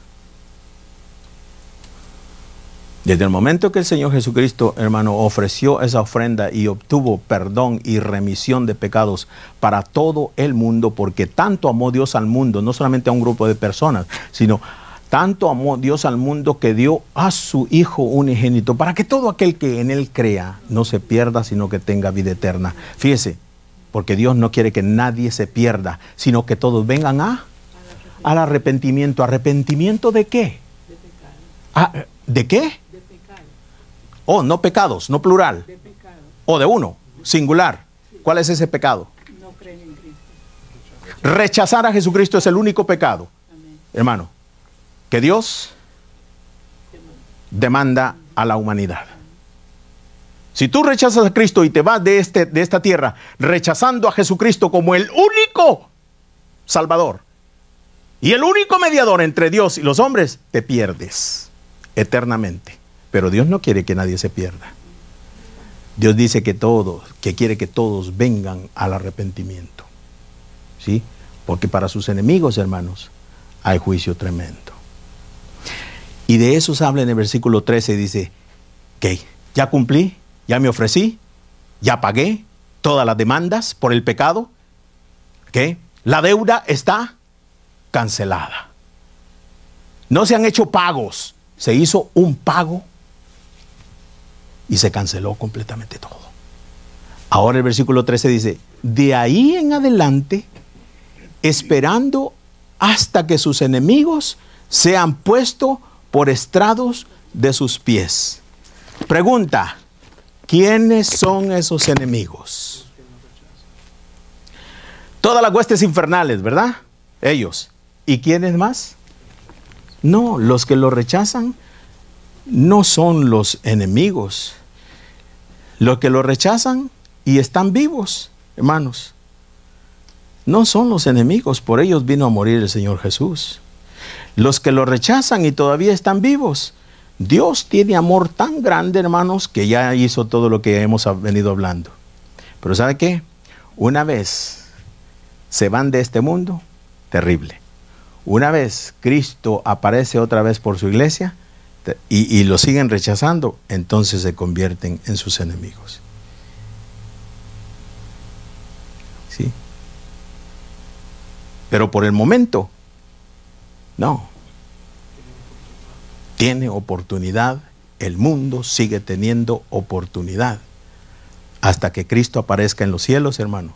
Desde el momento que el Señor Jesucristo, hermano, ofreció esa ofrenda y obtuvo perdón y remisión de pecados para todo el mundo, porque tanto amó Dios al mundo, no solamente a un grupo de personas, sino tanto amó Dios al mundo que dio a su Hijo unigénito, para que todo aquel que en Él crea no se pierda, sino que tenga vida eterna. Fíjese, porque Dios no quiere que nadie se pierda, sino que todos vengan al arrepentimiento. ¿Arrepentimiento de qué? De pecado. ¿De qué? De pecado. Oh, no pecados, no plural. De pecado. O de uno, singular. ¿Cuál es ese pecado? No creen en Cristo. Rechazar a Jesucristo es el único pecado, Amén. hermano, que Dios demanda a la humanidad. Si tú rechazas a Cristo y te vas de esta tierra rechazando a Jesucristo como el único Salvador y el único mediador entre Dios y los hombres, te pierdes eternamente. Pero Dios no quiere que nadie se pierda. Dios dice que quiere que todos vengan al arrepentimiento. ¿Sí? Porque para sus enemigos, hermanos, hay juicio tremendo. Y de eso se habla en el versículo 13, dice, que ya cumplí, ya me ofrecí, ya pagué todas las demandas por el pecado, que la deuda está cancelada. No se han hecho pagos, se hizo un pago y se canceló completamente todo. Ahora el versículo 13 dice, de ahí en adelante, esperando hasta que sus enemigos sean puestos por estrados de sus pies. Pregunta, ¿quiénes son esos enemigos? Todas las huestes infernales, ¿verdad? Ellos. ¿Y quiénes más? No, los que lo rechazan no son los enemigos. Los que lo rechazan y están vivos, hermanos, no son los enemigos. Por ellos vino a morir el Señor Jesús. Los que lo rechazan y todavía están vivos, Dios tiene amor tan grande, hermanos, que ya hizo todo lo que hemos venido hablando. Pero ¿sabe qué? Una vez se van de este mundo, terrible. Una vez Cristo aparece otra vez por su iglesia y lo siguen rechazando, entonces se convierten en sus enemigos. ¿Sí? Pero por el momento, no. Tiene oportunidad, el mundo sigue teniendo oportunidad. Hasta que Cristo aparezca en los cielos, hermano.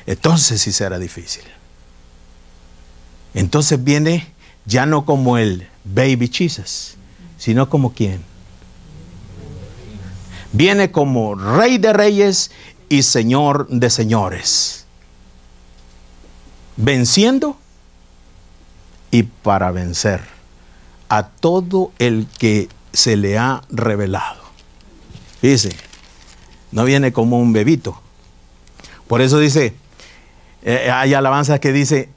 Entonces sí será difícil. Entonces viene ya no como el baby Jesus, sino como ¿quién? Viene como Rey de Reyes y Señor de Señores. Venciendo y para vencer a todo el que se le ha revelado. Fíjese, no viene como un bebito. Por eso dice, hay alabanzas que dice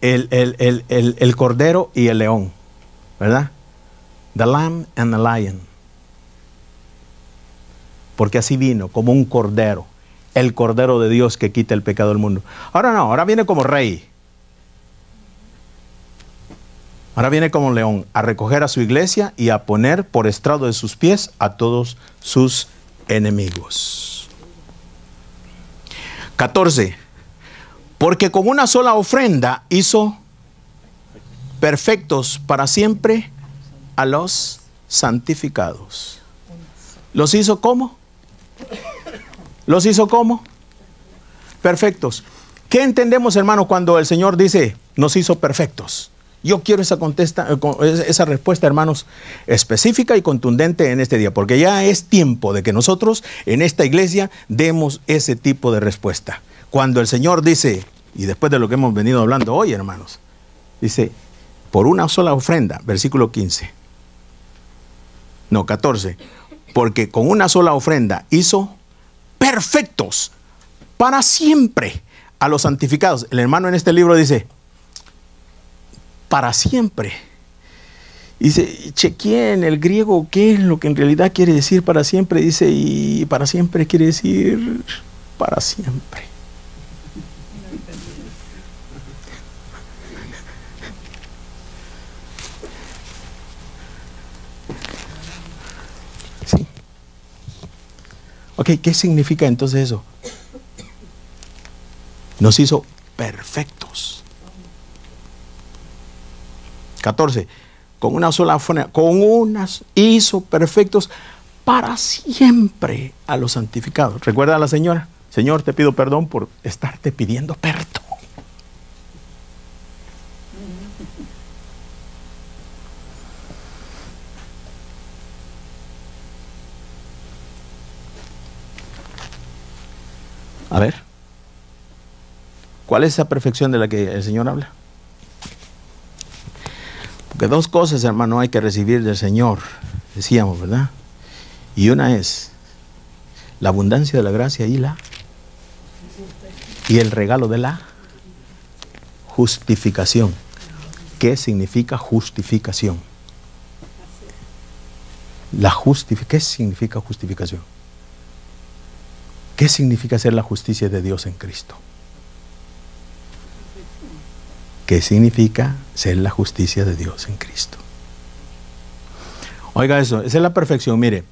el cordero y el león, ¿verdad? The lamb and the lion. Porque así vino, como un cordero, el cordero de Dios que quita el pecado del mundo. Ahora no, ahora viene como rey. Ahora viene como león a recoger a su iglesia y a poner por estrado de sus pies a todos sus enemigos. 14. Porque con una sola ofrenda hizo perfectos para siempre a los santificados. ¿Los hizo cómo? ¿Los hizo cómo? Perfectos. ¿Qué entendemos, hermano, cuando el Señor dice nos hizo perfectos? Yo quiero esa respuesta, hermanos, específica y contundente en este día, porque ya es tiempo de que nosotros en esta iglesia demos ese tipo de respuesta. Cuando el Señor dice, y después de lo que hemos venido hablando hoy, hermanos, dice, por una sola ofrenda, versículo 14, porque con una sola ofrenda hizo perfectos para siempre a los santificados. El hermano en este libro dice, para siempre. Dice, chequeé en el griego qué es lo que en realidad quiere decir para siempre. Dice, y para siempre quiere decir para siempre. Sí. Ok, ¿qué significa entonces eso? Nos hizo perfectos. 14. Con una sola ofrenda, hizo perfectos para siempre a los santificados. ¿Recuerda a la señora? Señor, te pido perdón por estarte pidiendo perdón. A ver, ¿cuál es esa perfección de la que el Señor habla? Porque dos cosas, hermano, hay que recibir del Señor, decíamos, ¿verdad? Y una es la abundancia de la gracia y el regalo de la justificación. ¿Qué significa justificación? ¿Qué significa justificación? ¿Qué significa ser la justicia de Dios en Cristo? ¿Qué significa ser la justicia de Dios en Cristo? Oiga eso, esa es la perfección. Mire,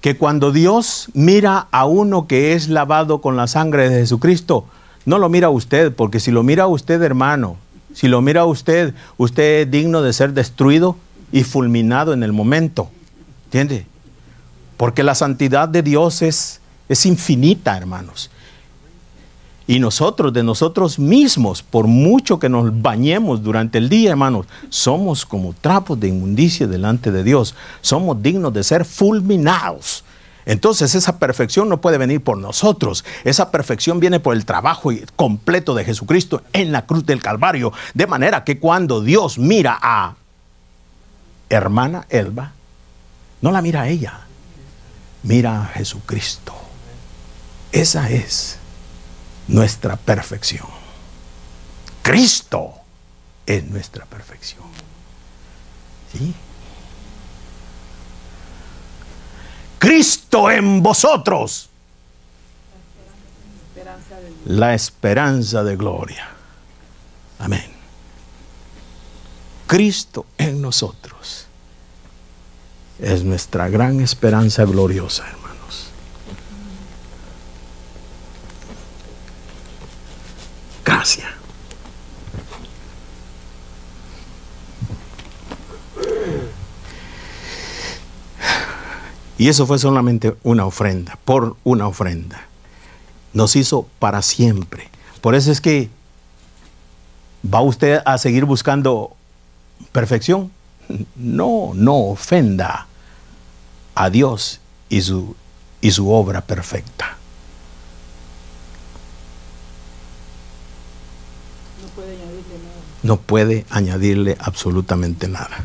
que cuando Dios mira a uno que es lavado con la sangre de Jesucristo, no lo mira a usted, porque si lo mira a usted, hermano, si lo mira a usted, usted es digno de ser destruido y fulminado en el momento. ¿Entiende? Porque la santidad de Dios es infinita, hermanos. Y nosotros, de nosotros mismos, por mucho que nos bañemos durante el día, hermanos, somos como trapos de inmundicia delante de Dios. Somos dignos de ser fulminados. Entonces esa perfección no puede venir por nosotros. Esa perfección viene por el trabajo completo de Jesucristo en la cruz del Calvario. De manera que cuando Dios mira a hermana Elba, no la mira a ella, mira a Jesucristo. Esa es nuestra perfección. Cristo es nuestra perfección. ¿Sí? Cristo en vosotros, la esperanza de gloria. Amén. Cristo en nosotros es nuestra gran esperanza gloriosa, hermanos. Gracias. Y eso fue solamente una ofrenda, por una ofrenda. Nos hizo para siempre. Por eso es que ¿va usted a seguir buscando perfección? No ofenda a Dios y su obra perfecta. No puede añadirle absolutamente nada.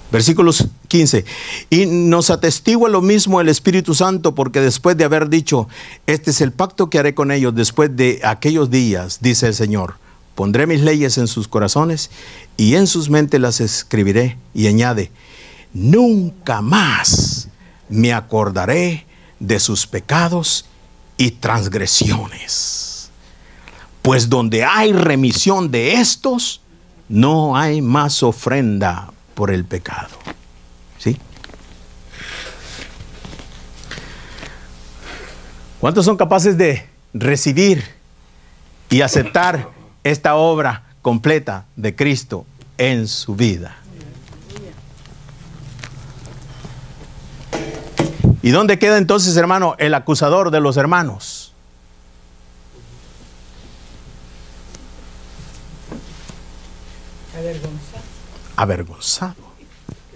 Versículos 15. Y nos atestigua lo mismo el Espíritu Santo, porque después de haber dicho, este es el pacto que haré con ellos después de aquellos días, dice el Señor, pondré mis leyes en sus corazones y en sus mentes las escribiré. Y añade, nunca más me acordaré de sus pecados y transgresiones. Pues donde hay remisión de estos, no hay más ofrenda por el pecado. ¿Sí? ¿Cuántos son capaces de recibir y aceptar esta obra completa de Cristo en su vida? ¿Y dónde queda entonces, hermano, el acusador de los hermanos? Avergonzado. Avergonzado.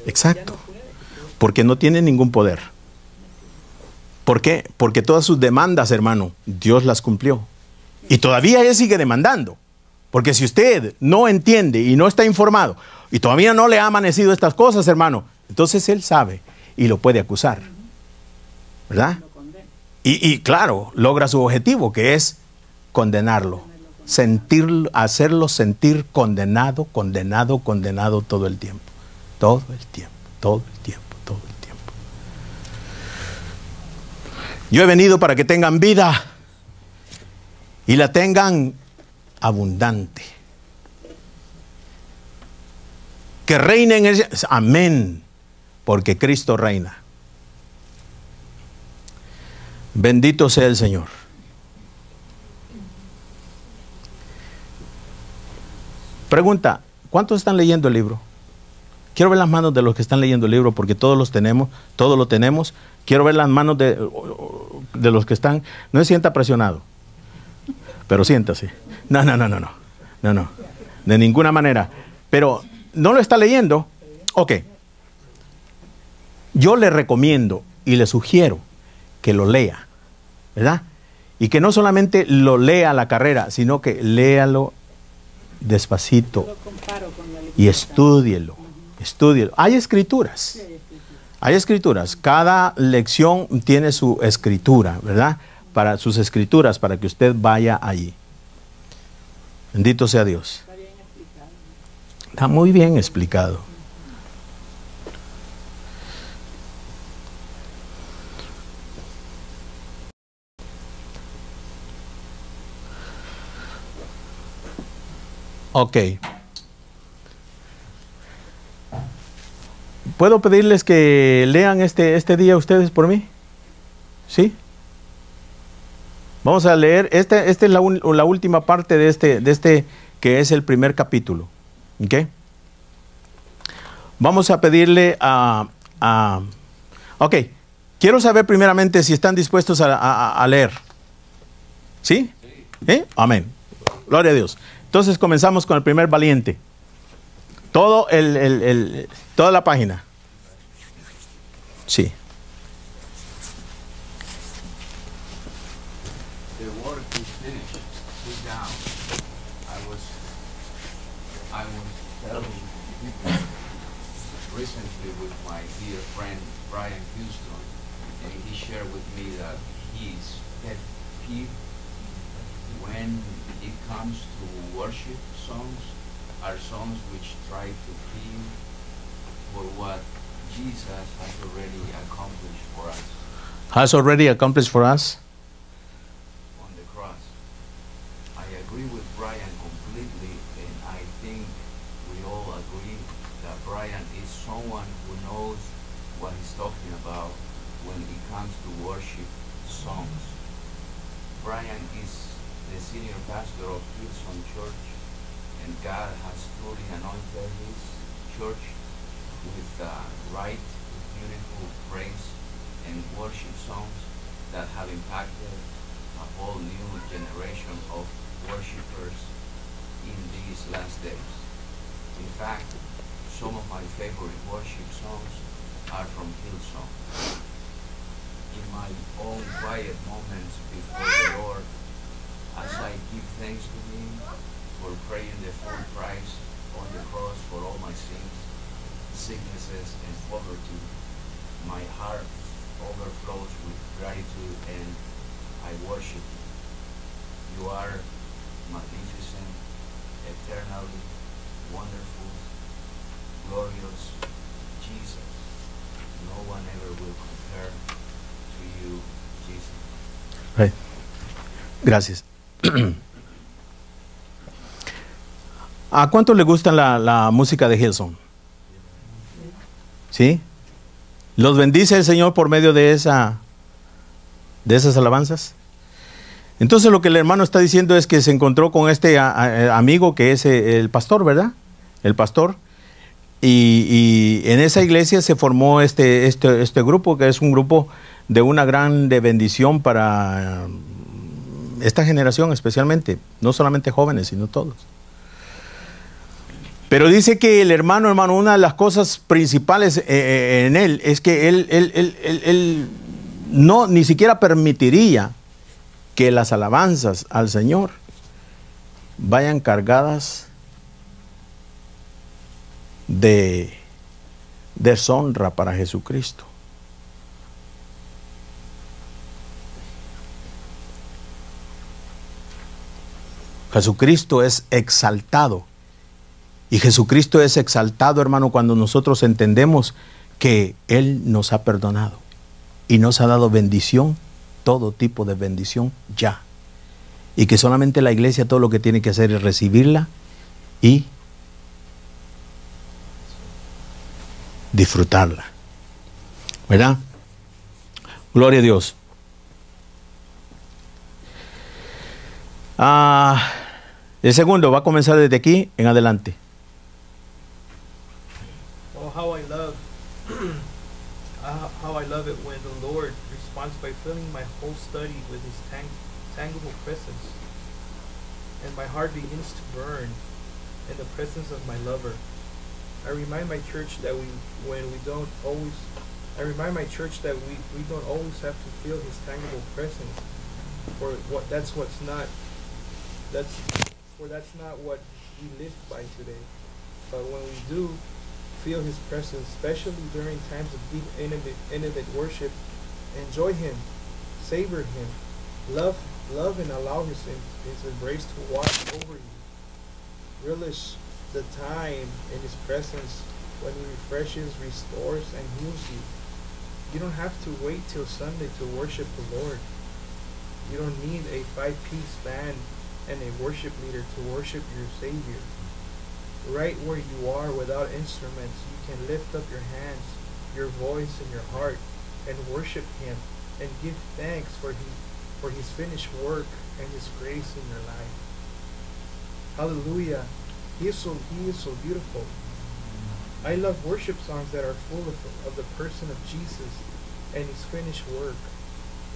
Exacto. Porque no tiene ningún poder. ¿Por qué? Porque todas sus demandas, hermano, Dios las cumplió. Y todavía Él sigue demandando. Porque si usted no entiende y no está informado y todavía no le ha amanecido estas cosas, hermano, entonces Él sabe y lo puede acusar. ¿Verdad? Y claro, logra su objetivo, que es condenarlo. Hacerlo sentir condenado, condenado, condenado todo el tiempo. Todo el tiempo, todo el tiempo, todo el tiempo. Yo he venido para que tengan vida y la tengan abundante. Que reinen en ella. Amén. Porque Cristo reina. Bendito sea el Señor. Pregunta, ¿cuántos están leyendo el libro? Quiero ver las manos de los que están leyendo el libro, porque todos los tenemos, todos lo tenemos. Quiero ver las manos de los que están. No se sienta presionado, pero siéntase. No. De ninguna manera. Pero no lo está leyendo. Ok. Yo le recomiendo y le sugiero que lo lea, ¿verdad? Y que no solamente lo lea a la carrera, sino que léalo despacito y estúdielo. Estúdielo. Hay escrituras. Hay escrituras. Cada lección tiene su escritura, ¿verdad? Para sus escrituras, para que usted vaya allí. Bendito sea Dios. Está muy bien explicado. Ok. ¿Puedo pedirles que lean este día ustedes por mí? ¿Sí? Vamos a leer, esta es la última parte de este que es el primer capítulo. ¿Ok? Vamos a pedirle ok, quiero saber primeramente si están dispuestos a leer. ¿Sí? ¿Sí? Amén. Gloria a Dios. Entonces comenzamos con el primer valiente. Toda la página. Sí. The work is finished. Sit down. I was telling people recently with my dear friend Brian Houston, and he shared with me that his pet peeve when it comes to worship songs are songs which try to plead for what Jesus has already accomplished for us Has already accomplished for us. on the cross. I agree with Brian completely, and I think we all agree that Brian is someone who knows what he's talking about when it comes to worship songs. Brian is the senior pastor of Hillsong Church, and God has truly anointed his church with right, beautiful praise and worship songs that have impacted a whole new generation of worshipers in these last days. In fact, some of my favorite worship songs are from Hillsong. In my own quiet moments before the Lord, as I give thanks to Him for paying the full price on the cross for all my sins, sicknesses, and poverty, my heart overflows with gratitude, and I worship you. You are magnificent, eternally wonderful, glorious Jesus. No one ever will compare to you, Jesus. Right. Gracias. ¿A cuánto le gusta la música de Hillsong? ¿Sí? ¿Los bendice el Señor por medio de esa de esas alabanzas. Entonces lo que el hermano está diciendo es que se encontró con este amigo que es el pastor, ¿verdad? El pastor. Y en esa iglesia se formó este grupo, que es un grupo de una gran bendición para esta generación especialmente, no solamente jóvenes, sino todos. Pero dice que el hermano, una de las cosas principales en él es que él no ni siquiera permitiría que las alabanzas al Señor vayan cargadas de deshonra para Jesucristo. Jesucristo es exaltado. Y Jesucristo es exaltado, hermano, cuando nosotros entendemos que Él nos ha perdonado y nos ha dado bendición, todo tipo de bendición ya. Y que solamente la iglesia todo lo que tiene que hacer es recibirla y disfrutarla. ¿Verdad? Gloria a Dios. El segundo va a comenzar desde aquí en adelante. Oh, how I love it when the Lord responds by filling my whole study with His tangible presence, and my heart begins to burn in the presence of my lover. I remind my church that we don't always have to feel His tangible presence, that's not what we live by today. But when we do feel His presence, especially during times of deep, intimate worship, enjoy Him, savor Him, love and allow His embrace to wash over you. Relish the time in His presence when He refreshes, restores, and heals you. You don't have to wait till Sunday to worship the Lord. You don't need a 5-piece band and a worship leader to worship your Savior. Right where you are without instruments, you can lift up your hands, your voice, and your heart and worship Him and give thanks for His finished work and His grace in your life. Hallelujah. He is so beautiful. I love worship songs that are full of the person of Jesus and His finished work.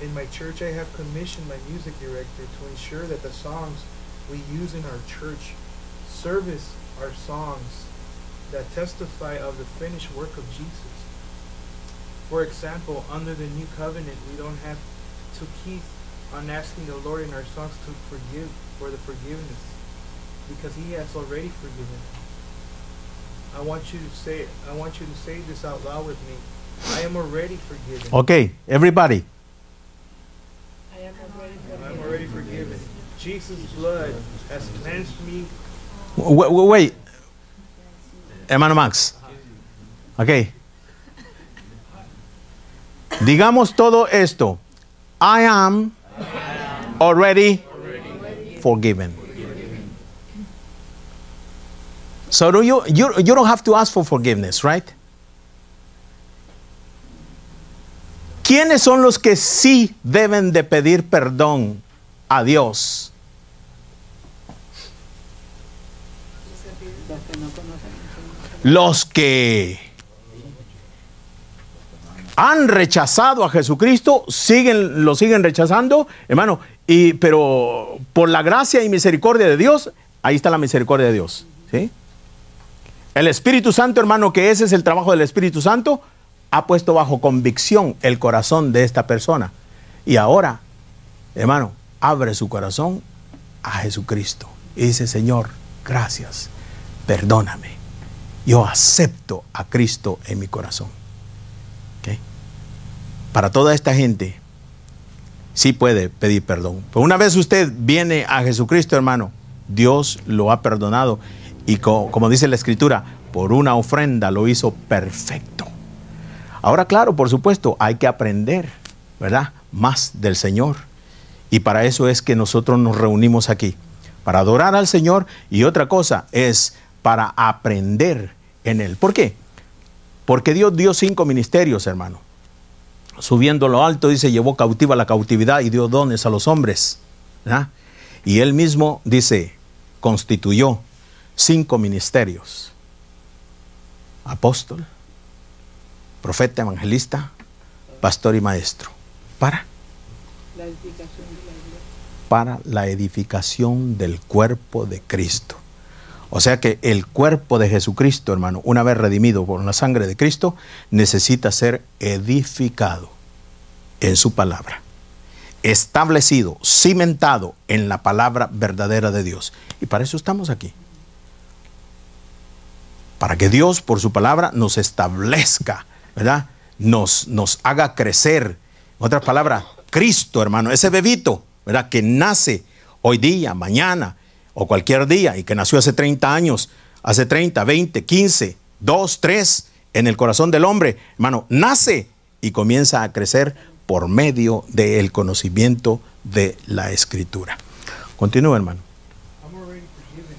In my church, I have commissioned my music director to ensure that the songs we use in our church service are songs that testify of the finished work of Jesus. For example, under the new covenant, we don't have to keep on asking the Lord in our songs to forgive for the forgiveness, because He has already forgiven. I want you to say this out loud with me. I am already forgiven. Okay, everybody. I am I'm already forgiven. Jesus' blood has cleansed me. Wait. Hermano Max. Ok. Digamos todo esto. I am already forgiven. So you don't have to ask for forgiveness, right? ¿Quiénes son los que sí deben de pedir perdón a Dios? Los que han rechazado a Jesucristo, lo siguen rechazando, hermano, pero por la gracia y misericordia de Dios, ahí está la misericordia de Dios, ¿sí? El Espíritu Santo, hermano, que ese es el trabajo del Espíritu Santo, ha puesto bajo convicción el corazón de esta persona. Y ahora, hermano, abre su corazón a Jesucristo y dice: Señor, gracias, perdóname. Yo acepto a Cristo en mi corazón. ¿Okay? Para toda esta gente, sí puede pedir perdón. Pero una vez usted viene a Jesucristo, hermano, Dios lo ha perdonado. Y como dice la Escritura, por una ofrenda lo hizo perfecto. Ahora, claro, por supuesto, hay que aprender, ¿verdad?, más del Señor. Y para eso es que nosotros nos reunimos aquí, para adorar al Señor, y otra cosa es para aprender en Él. ¿Por qué? Porque Dios dio 5 ministerios, hermano. subiendo a lo alto, dice, llevó cautiva la cautividad y dio dones a los hombres. ¿Verdad? Y él mismo, dice, constituyó 5 ministerios: apóstol, profeta, evangelista, pastor y maestro. ¿Para? La edificación de la iglesia. Para la edificación del cuerpo de Cristo. O sea que el cuerpo de Jesucristo, hermano, una vez redimido por la sangre de Cristo, necesita ser edificado en su palabra, establecido, cimentado en la palabra verdadera de Dios. Y para eso estamos aquí. Para que Dios, por su palabra, nos establezca, ¿verdad? Nos haga crecer. En otras palabras, Cristo, hermano, ese bebito, ¿verdad?, que nace hoy día, mañana o cualquier día, y que nació hace 30 años, hace 30, 20, 15, 2, 3, en el corazón del hombre, hermano, nace y comienza a crecer por medio del conocimiento de la Escritura. Continúa, hermano. I'm already forgiven.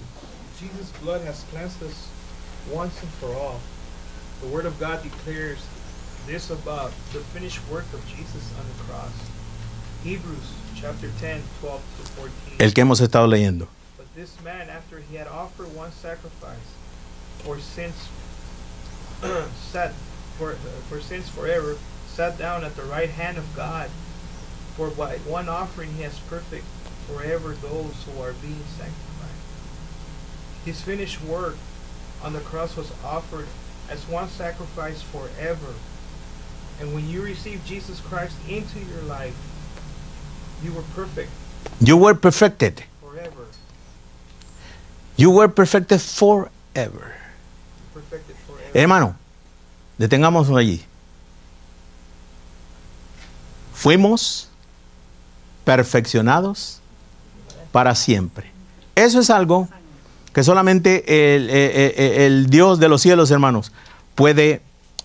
Jesus' blood has cleansed us once and for all. The Word of God declares this about the finished work of Jesus on the cross. Hebrews chapter 10, 12 to 14. El que hemos estado leyendo. But this man, after he had offered one sacrifice for sins, for sins forever, sat down at the right hand of God. For by one offering he has perfect forever those who are being sanctified. His finished work on the cross was offered as one sacrifice forever. And when you receive Jesus Christ into your life, you were perfect You were perfected. forever. You were perfected forever. Perfected forever. Hermano, detengámonos allí. Fuimos perfeccionados para siempre. Eso es algo que solamente el Dios de los cielos, hermanos, puede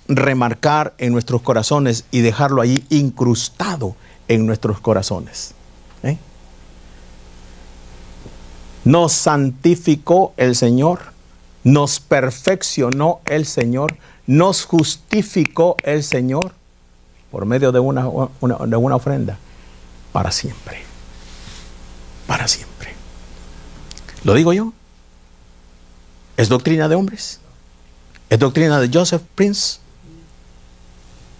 remarcar en nuestros corazones y dejarlo allí incrustado en nuestros corazones. ¿Eh? Nos santificó el Señor, nos perfeccionó el Señor, nos justificó el Señor por medio de una ofrenda para siempre. Para siempre. ¿Lo digo yo? ¿Es doctrina de hombres? ¿Es doctrina de Joseph Prince?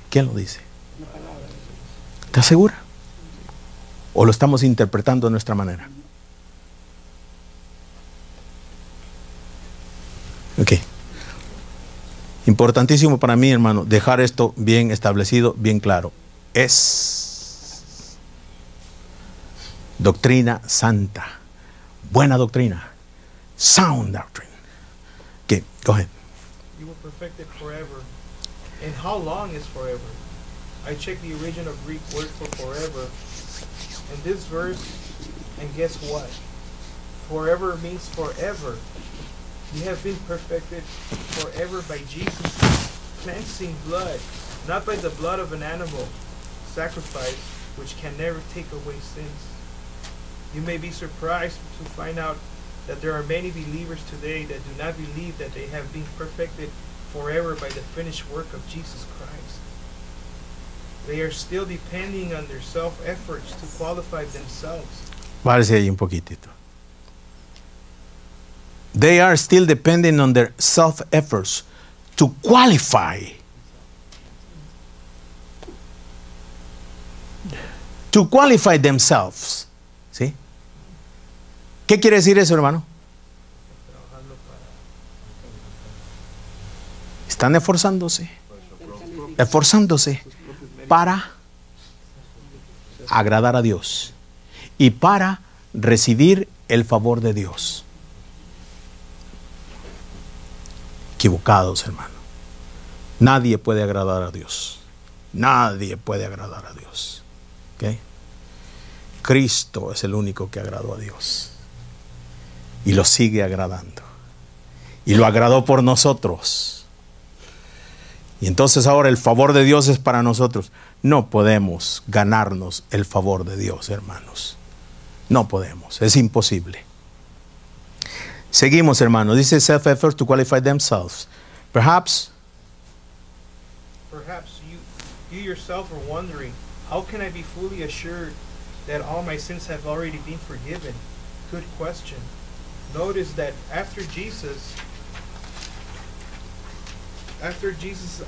¿Quién lo dice? ¿Estás segura? ¿O lo estamos interpretando de nuestra manera? Ok. Importantísimo para mí, hermano, dejar esto bien establecido, bien claro. Es doctrina santa, buena doctrina, sound doctrine. Okay, go ahead. You were perfected forever. And how long is forever? I checked the original Greek word for forever. And this verse, and guess what? Forever means forever. You have been perfected forever by Jesus' cleansing blood, not by the blood of an animal sacrifice, which can never take away sins. You may be surprised to find out that there are many believers today that do not believe that they have been perfected forever by the finished work of Jesus Christ. They are still depending on their self-efforts to qualify themselves. Párese ahí un poquitito. They are still depending on their self-efforts to qualify. To qualify themselves. ¿Sí? ¿Qué quiere decir eso, hermano? Están esforzándose para agradar a Dios y para recibir el favor de Dios. Equivocados, hermano. Nadie puede agradar a Dios. Nadie puede agradar a Dios. ¿Okay? Cristo es el único que agradó a Dios y lo sigue agradando y lo agradó por nosotros. Y entonces ahora el favor de Dios es para nosotros. No podemos ganarnos el favor de Dios, hermanos. No podemos, es imposible. Seguimos, hermanos. Dice self-effort to qualify themselves. Perhaps You yourself are wondering, how can I be fully assured that all my sins have already been forgiven? Good question. Notice that after Jesus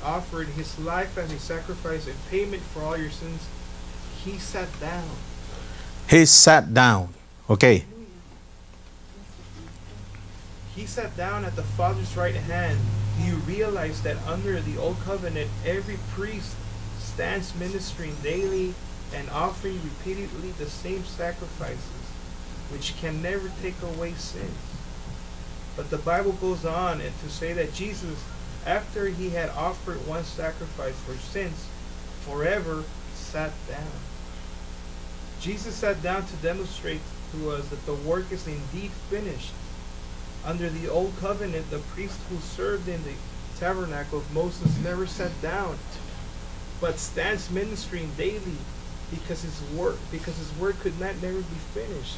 offered his life as a sacrifice and payment for all your sins, he sat down. He sat down. Okay. He sat down at the Father's right hand. Do you realize that under the old covenant, every priest stands ministering daily and offering repeatedly the same sacrifices, which can never take away sins? But the Bible goes on and to say that Jesus, after he had offered one sacrifice for sins, forever sat down. Jesus sat down to demonstrate to us that the work is indeed finished. Under the old covenant, the priest who served in the tabernacle of Moses never sat down, but stands ministering daily because his work could not never be finished.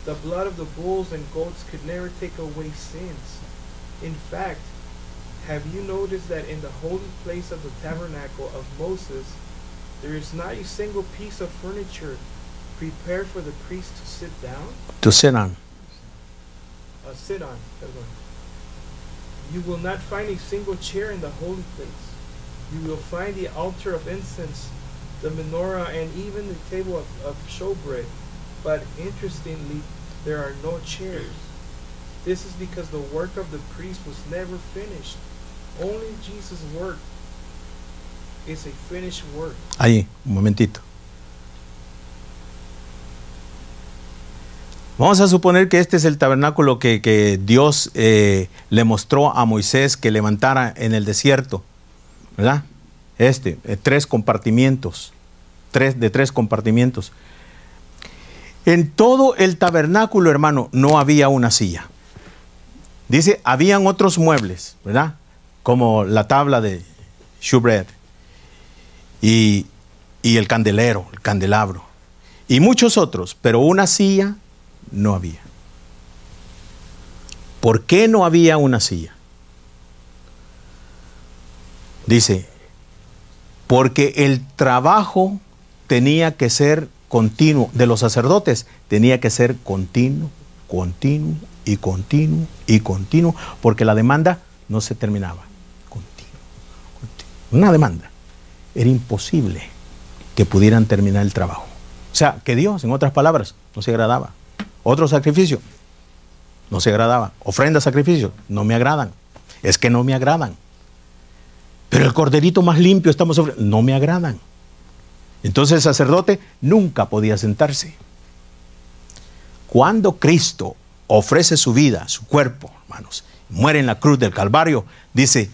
The blood of the bulls and goats could never take away sins. In fact, have you noticed that in the holy place of the tabernacle of Moses, there is not a single piece of furniture prepared for the priest to sit down? To sit on. Sit on. You will not find a single chair in the holy place. You will find the altar of incense, the menorah, and even the table of showbread. But interestingly, there are no chairs. This is because the work of the priest was never finished. Only Jesus' work is a finished work. Ahí, un momentito. Vamos a suponer que este es el tabernáculo que Dios le mostró a Moisés que levantara en el desierto, ¿verdad? Tres compartimientos, de tres compartimientos. En todo el tabernáculo, hermano, no había una silla. Dice, habían otros muebles, ¿verdad? Como la tabla de showbread y el candelero, el candelabro y muchos otros, pero una silla no había. ¿Por qué no había una silla? Dice, porque el trabajo tenía que ser continuo, de los sacerdotes tenía que ser continuo, y continuo, porque la demanda no se terminaba. Continuo. Una demanda. Era imposible que pudieran terminar el trabajo. O sea, que Dios, en otras palabras, no se agradaba. Otro sacrificio, no se agradaba. Ofrenda, sacrificio, no me agradan. Es que no me agradan. Pero el corderito más limpio estamos ofreciendo, no me agradan. Entonces el sacerdote nunca podía sentarse. Cuando Cristo ofrece su vida, su cuerpo, hermanos, muere en la cruz del Calvario, dice,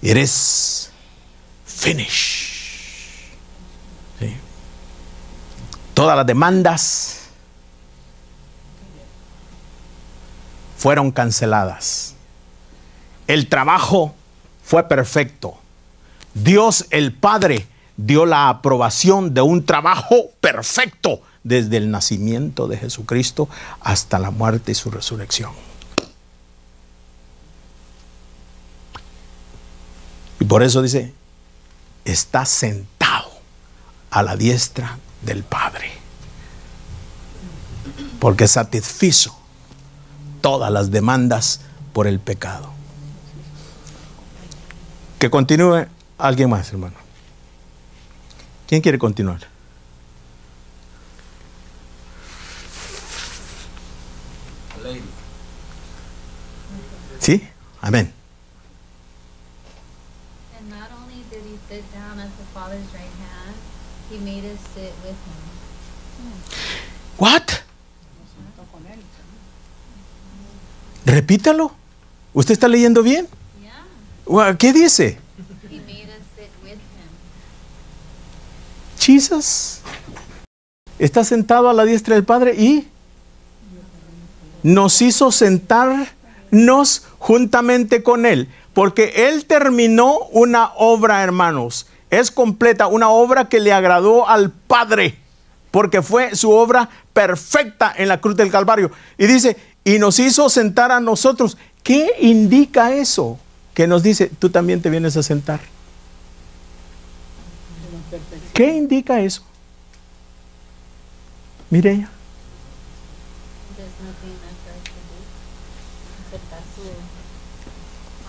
it is finished. ¿Sí? Todas las demandas fueron canceladas. El trabajo fue perfecto. Dios el Padre dio la aprobación de un trabajo perfecto desde el nacimiento de Jesucristo hasta la muerte y su resurrección. Y por eso dice, está sentado a la diestra del Padre, porque satisfizo todas las demandas por el pecado. Que continúe alguien más, hermano. ¿Quién quiere continuar? ¿Sí? Amén. And not only did he sit down at the Father's right hand, he made us sit with him. What? Repítalo. ¿Usted está leyendo bien? Yeah. ¿Qué dice? He made us sit with him. Jesus está sentado a la diestra del Padre y nos hizo sentarnos juntamente con Él, porque Él terminó una obra, hermanos, es completa, una obra que le agradó al Padre, porque fue su obra perfecta en la cruz del Calvario. Y dice, y nos hizo sentar a nosotros. ¿Qué indica eso? Que nos dice, tú también te vienes a sentar. ¿Qué indica eso? Mireya. There's nothing that God can do. Aceptar su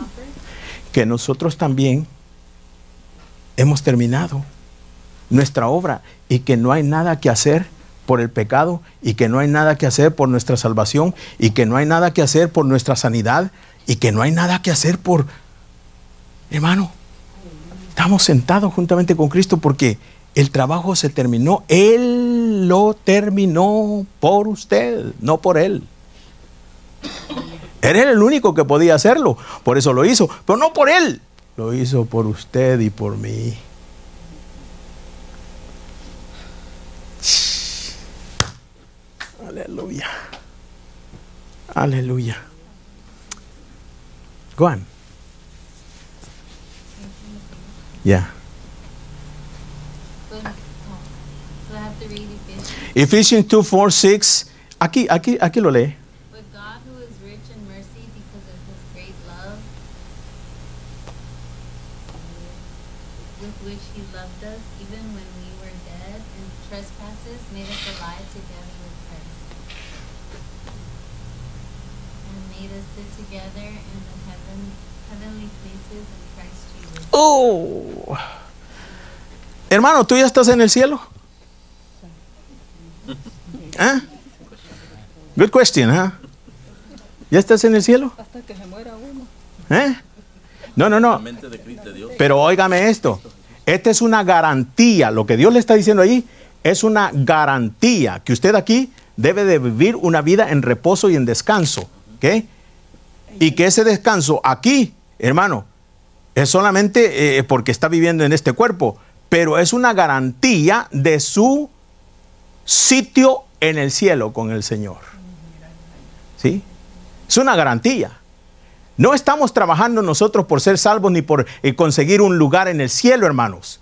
offer. Que nosotros también hemos terminado nuestra obra y que no hay nada que hacer por el pecado y que no hay nada que hacer por nuestra salvación y que no hay nada que hacer por nuestra sanidad y que no hay nada que hacer por... Hermano, estamos sentados juntamente con Cristo porque el trabajo se terminó. Él lo terminó por usted, no por Él. Él era el único que podía hacerlo, por eso lo hizo, pero no por Él. Lo hizo por usted y por mí. Aleluya. Aleluya. Go on. Yeah. But, so I have to read Ephesians. Ephesians 2, 4, 6. Aquí lo lee. But God, who is rich in mercy because of his great love, with which he loved us, even when we were dead in trespasses, made us alive together with Christ. And made us sit together in the heavenly places in Christ Jesus. Oh. Hermano, ¿tú ya estás en el cielo? ¿Ah? Good question, ¿ah? ¿Ya estás en el cielo? Hasta que se muera uno. ¿Eh? No. La mente de Cristo de Dios. Pero óigame esto. Esta es una garantía. Lo que Dios le está diciendo allí es una garantía que usted aquí debe de vivir una vida en reposo y en descanso. ¿Ok? Y que ese descanso aquí, hermano, es solamente porque está viviendo en este cuerpo, pero es una garantía de su sitio en el cielo con el Señor. ¿Sí? Es una garantía. No estamos trabajando nosotros por ser salvos ni por conseguir un lugar en el cielo, hermanos.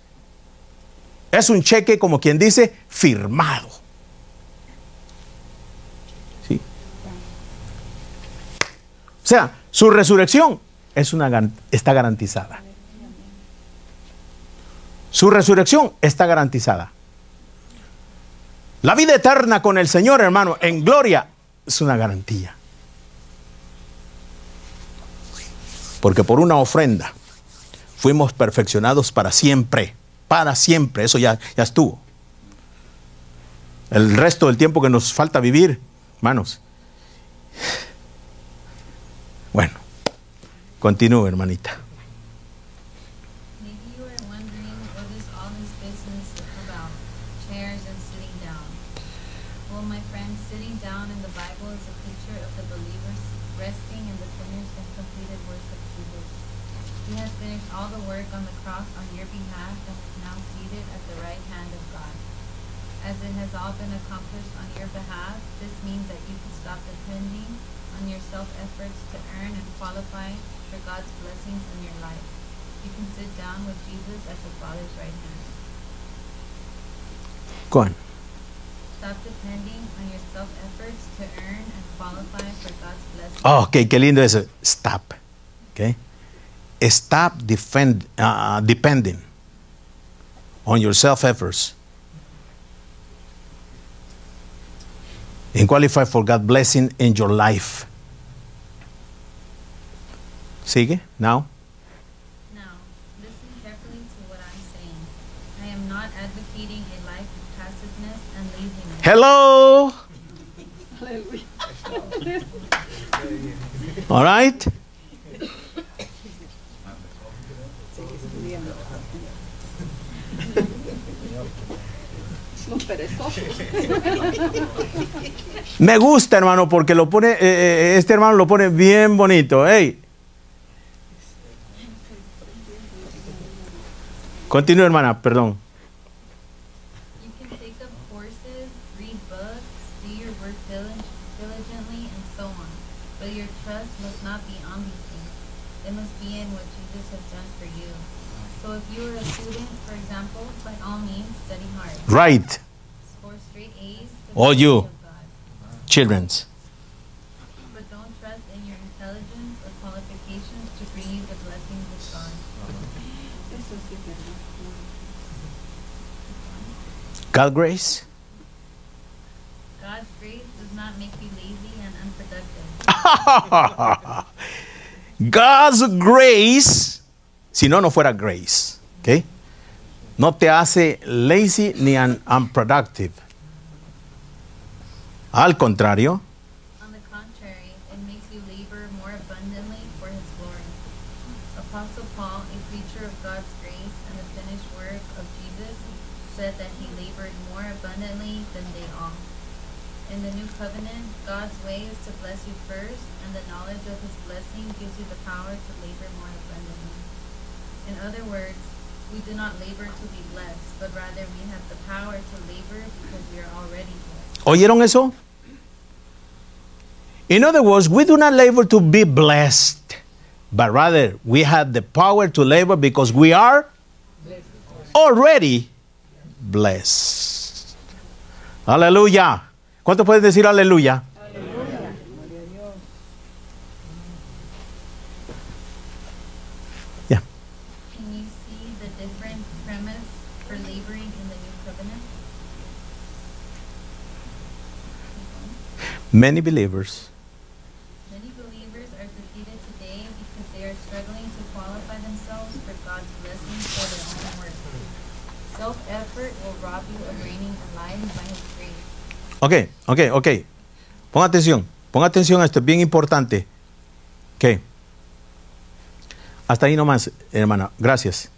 Es un cheque, como quien dice, firmado. ¿Sí? O sea, su resurrección está garantizada. Su resurrección está garantizada. La vida eterna con el Señor, hermano, en gloria, es una garantía. Porque por una ofrenda fuimos perfeccionados para siempre. Para siempre. Eso ya estuvo. El resto del tiempo que nos falta vivir, hermanos. Bueno, continúe, hermanita. Maybe you are wondering what is all this business about, chairs and sitting down. Well, my friend, sitting down in the Bible is a picture of the believers resting in the finished and completed work of Jesus. He has finished all the work on the cross on your behalf and is now seated at the right hand of God. As it has all been accomplished on your behalf, this means that you can stop depending on your self-efforts to earn and qualify for God's blessings in your life. You can sit down with Jesus at the Father's right hand. Go on. Stop depending on your self-efforts to earn and qualify for God's blessings. Oh, ok, qué lindo eso. Stop. Okay. Stop depending on your self-efforts and qualify for God's blessing in your life. Sigue, now. Now, listen carefully to what I'm saying. I am not advocating a life of passiveness and laziness. Hello. All right. Los perezosos. Me gusta, hermano, porque lo pone, este hermano lo pone bien bonito. Hey. Continúa, hermana, perdón. You can take up courses, read books, do your work diligently, and so on. But your trust must not be on these things. It must be in what Jesus has done for you. So if you are a student, for example, by all means, study hard. Right, Score straight A's for All the you. glory of God. children's. But don't trust in your intelligence or qualifications to bring you the blessings of God. Eso sí es verdad. God's grace. God's grace does not make you lazy and unproductive. God's grace, si no, no fuera grace, ¿ok? No te hace lazy ni unproductive. Al contrario, On the contrary, it makes you labor more abundantly for His glory. Apostle Paul, a preacher of God's grace and the finished work of Jesus, said that he labored more abundantly than they all. In the new covenant, God's way is to bless you first, and the knowledge of His blessing gives you the power to labor more abundantly. In other words, we do not labor to be blessed, but rather we have the power to labor because we are already blessed. ¿oyeron eso? In other words, we do not labor to be blessed, but rather we have the power to labor because we are already blessed. Aleluya. ¿Cuántos pueden decir aleluya? Yeah. Can you see the different premise for laboring in the new covenant? Many believers Many believers are defeated today because they are struggling to qualify themselves for God's blessings for their own work. Self-effort will rob you of reigning in life by His grace. Ok. Ponga atención a esto, es bien importante. Ok. Hasta ahí nomás, hermana. Gracias.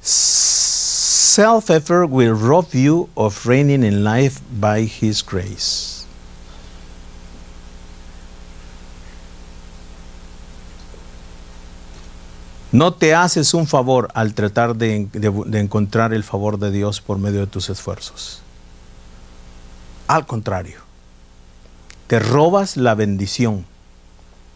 Self-effort will rob you of reigning in life by His grace. No te haces un favor al tratar de encontrar el favor de Dios por medio de tus esfuerzos. Al contrario, te robas la bendición,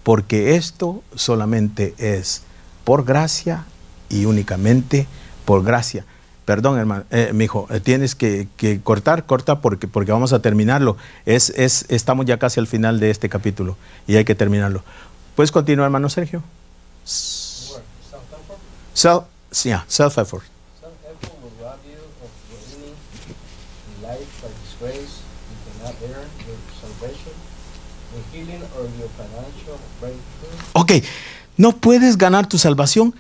porque esto solamente es por gracia y únicamente por gracia. Perdón, hermano, mi hijo, tienes que corta porque vamos a terminarlo. Estamos ya casi al final de este capítulo y hay que terminarlo. ¿Puedes continuar, hermano Sergio? Self-effort. Self-effort will rob you of reigning in life by His grace. You cannot earn your salvation, your healing, or your financial breakthrough. Ok, no puedes ganar tu salvación.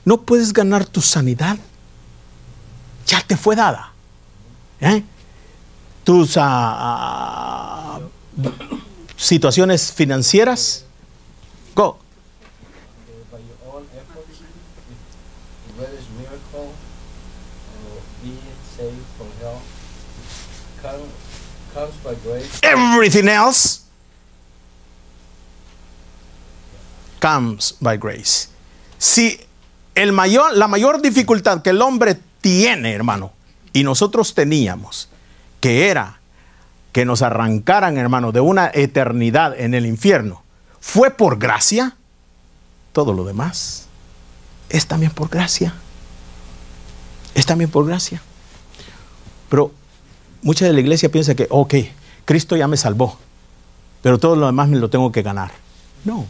No puedes ganar tu sanidad. Ya te fue dada. Tus situaciones financieras. Go. By your own efforts, the greatest miracle or being saved from hell comes by grace. Everything else comes by grace. Si la mayor dificultad que el hombre tiene, hermano, y nosotros teníamos, que era que nos arrancaran, hermano, de una eternidad en el infierno, fue por gracia, todo lo demás es también por gracia. Es también por gracia. Pero mucha de la iglesia piensa que, ok, Cristo ya me salvó, pero todo lo demás me lo tengo que ganar. No.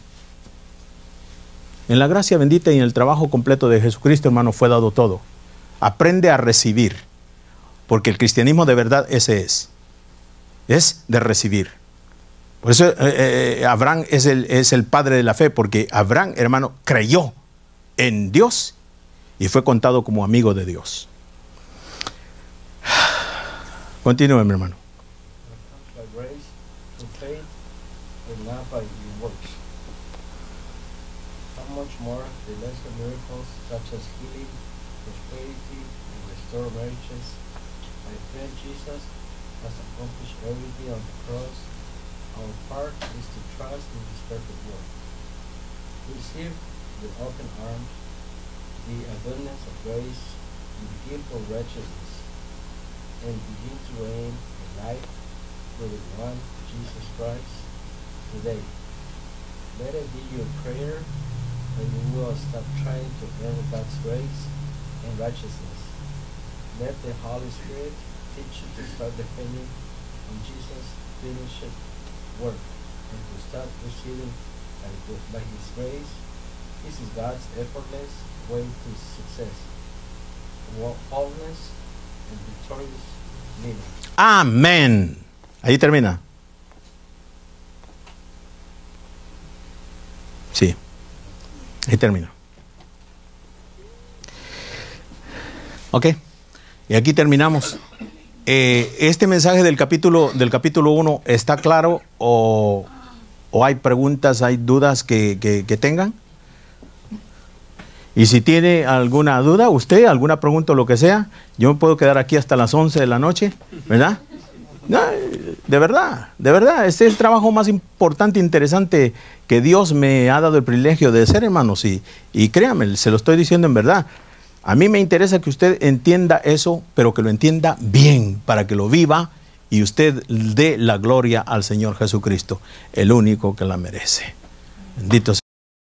En la gracia bendita y en el trabajo completo de Jesucristo, hermano, fue dado todo. Aprende a recibir, porque el cristianismo de verdad ese es de recibir. Por eso Abraham es el padre de la fe, porque Abraham, hermano, creyó en Dios y fue contado como amigo de Dios. Continúe, mi hermano. By grace, through faith, and not by your works. How much more the lesser miracles such as healing, prosperity, and restore marriages. My friend Jesus has accomplished everything on the cross. Our part is to trust in His perfect work. Receive with open arms the abundance of grace and the gift of righteousness, and begin to reign in life with the one Jesus Christ today. Let it be your prayer that you will stop trying to earn God's grace and righteousness. Let the Holy Spirit teach you to start depending on Jesus' finished work and to start receiving by His grace. This is God's effortless way to success, wholeness, and victorious Amén. Ahí termina. Sí. Ahí termina. Ok. Y aquí terminamos. Este mensaje del capítulo 1 está claro o hay preguntas, hay dudas que tengan. Y si tiene alguna duda, usted, alguna pregunta o lo que sea, yo me puedo quedar aquí hasta las 11 de la noche, ¿verdad? No, de verdad, este es el trabajo más importante e interesante que Dios me ha dado el privilegio de hacer, hermanos, y créanme, se lo estoy diciendo en verdad. A mí me interesa que usted entienda eso, pero que lo entienda bien, para que lo viva y usted dé la gloria al Señor Jesucristo, el único que la merece. Bendito sea.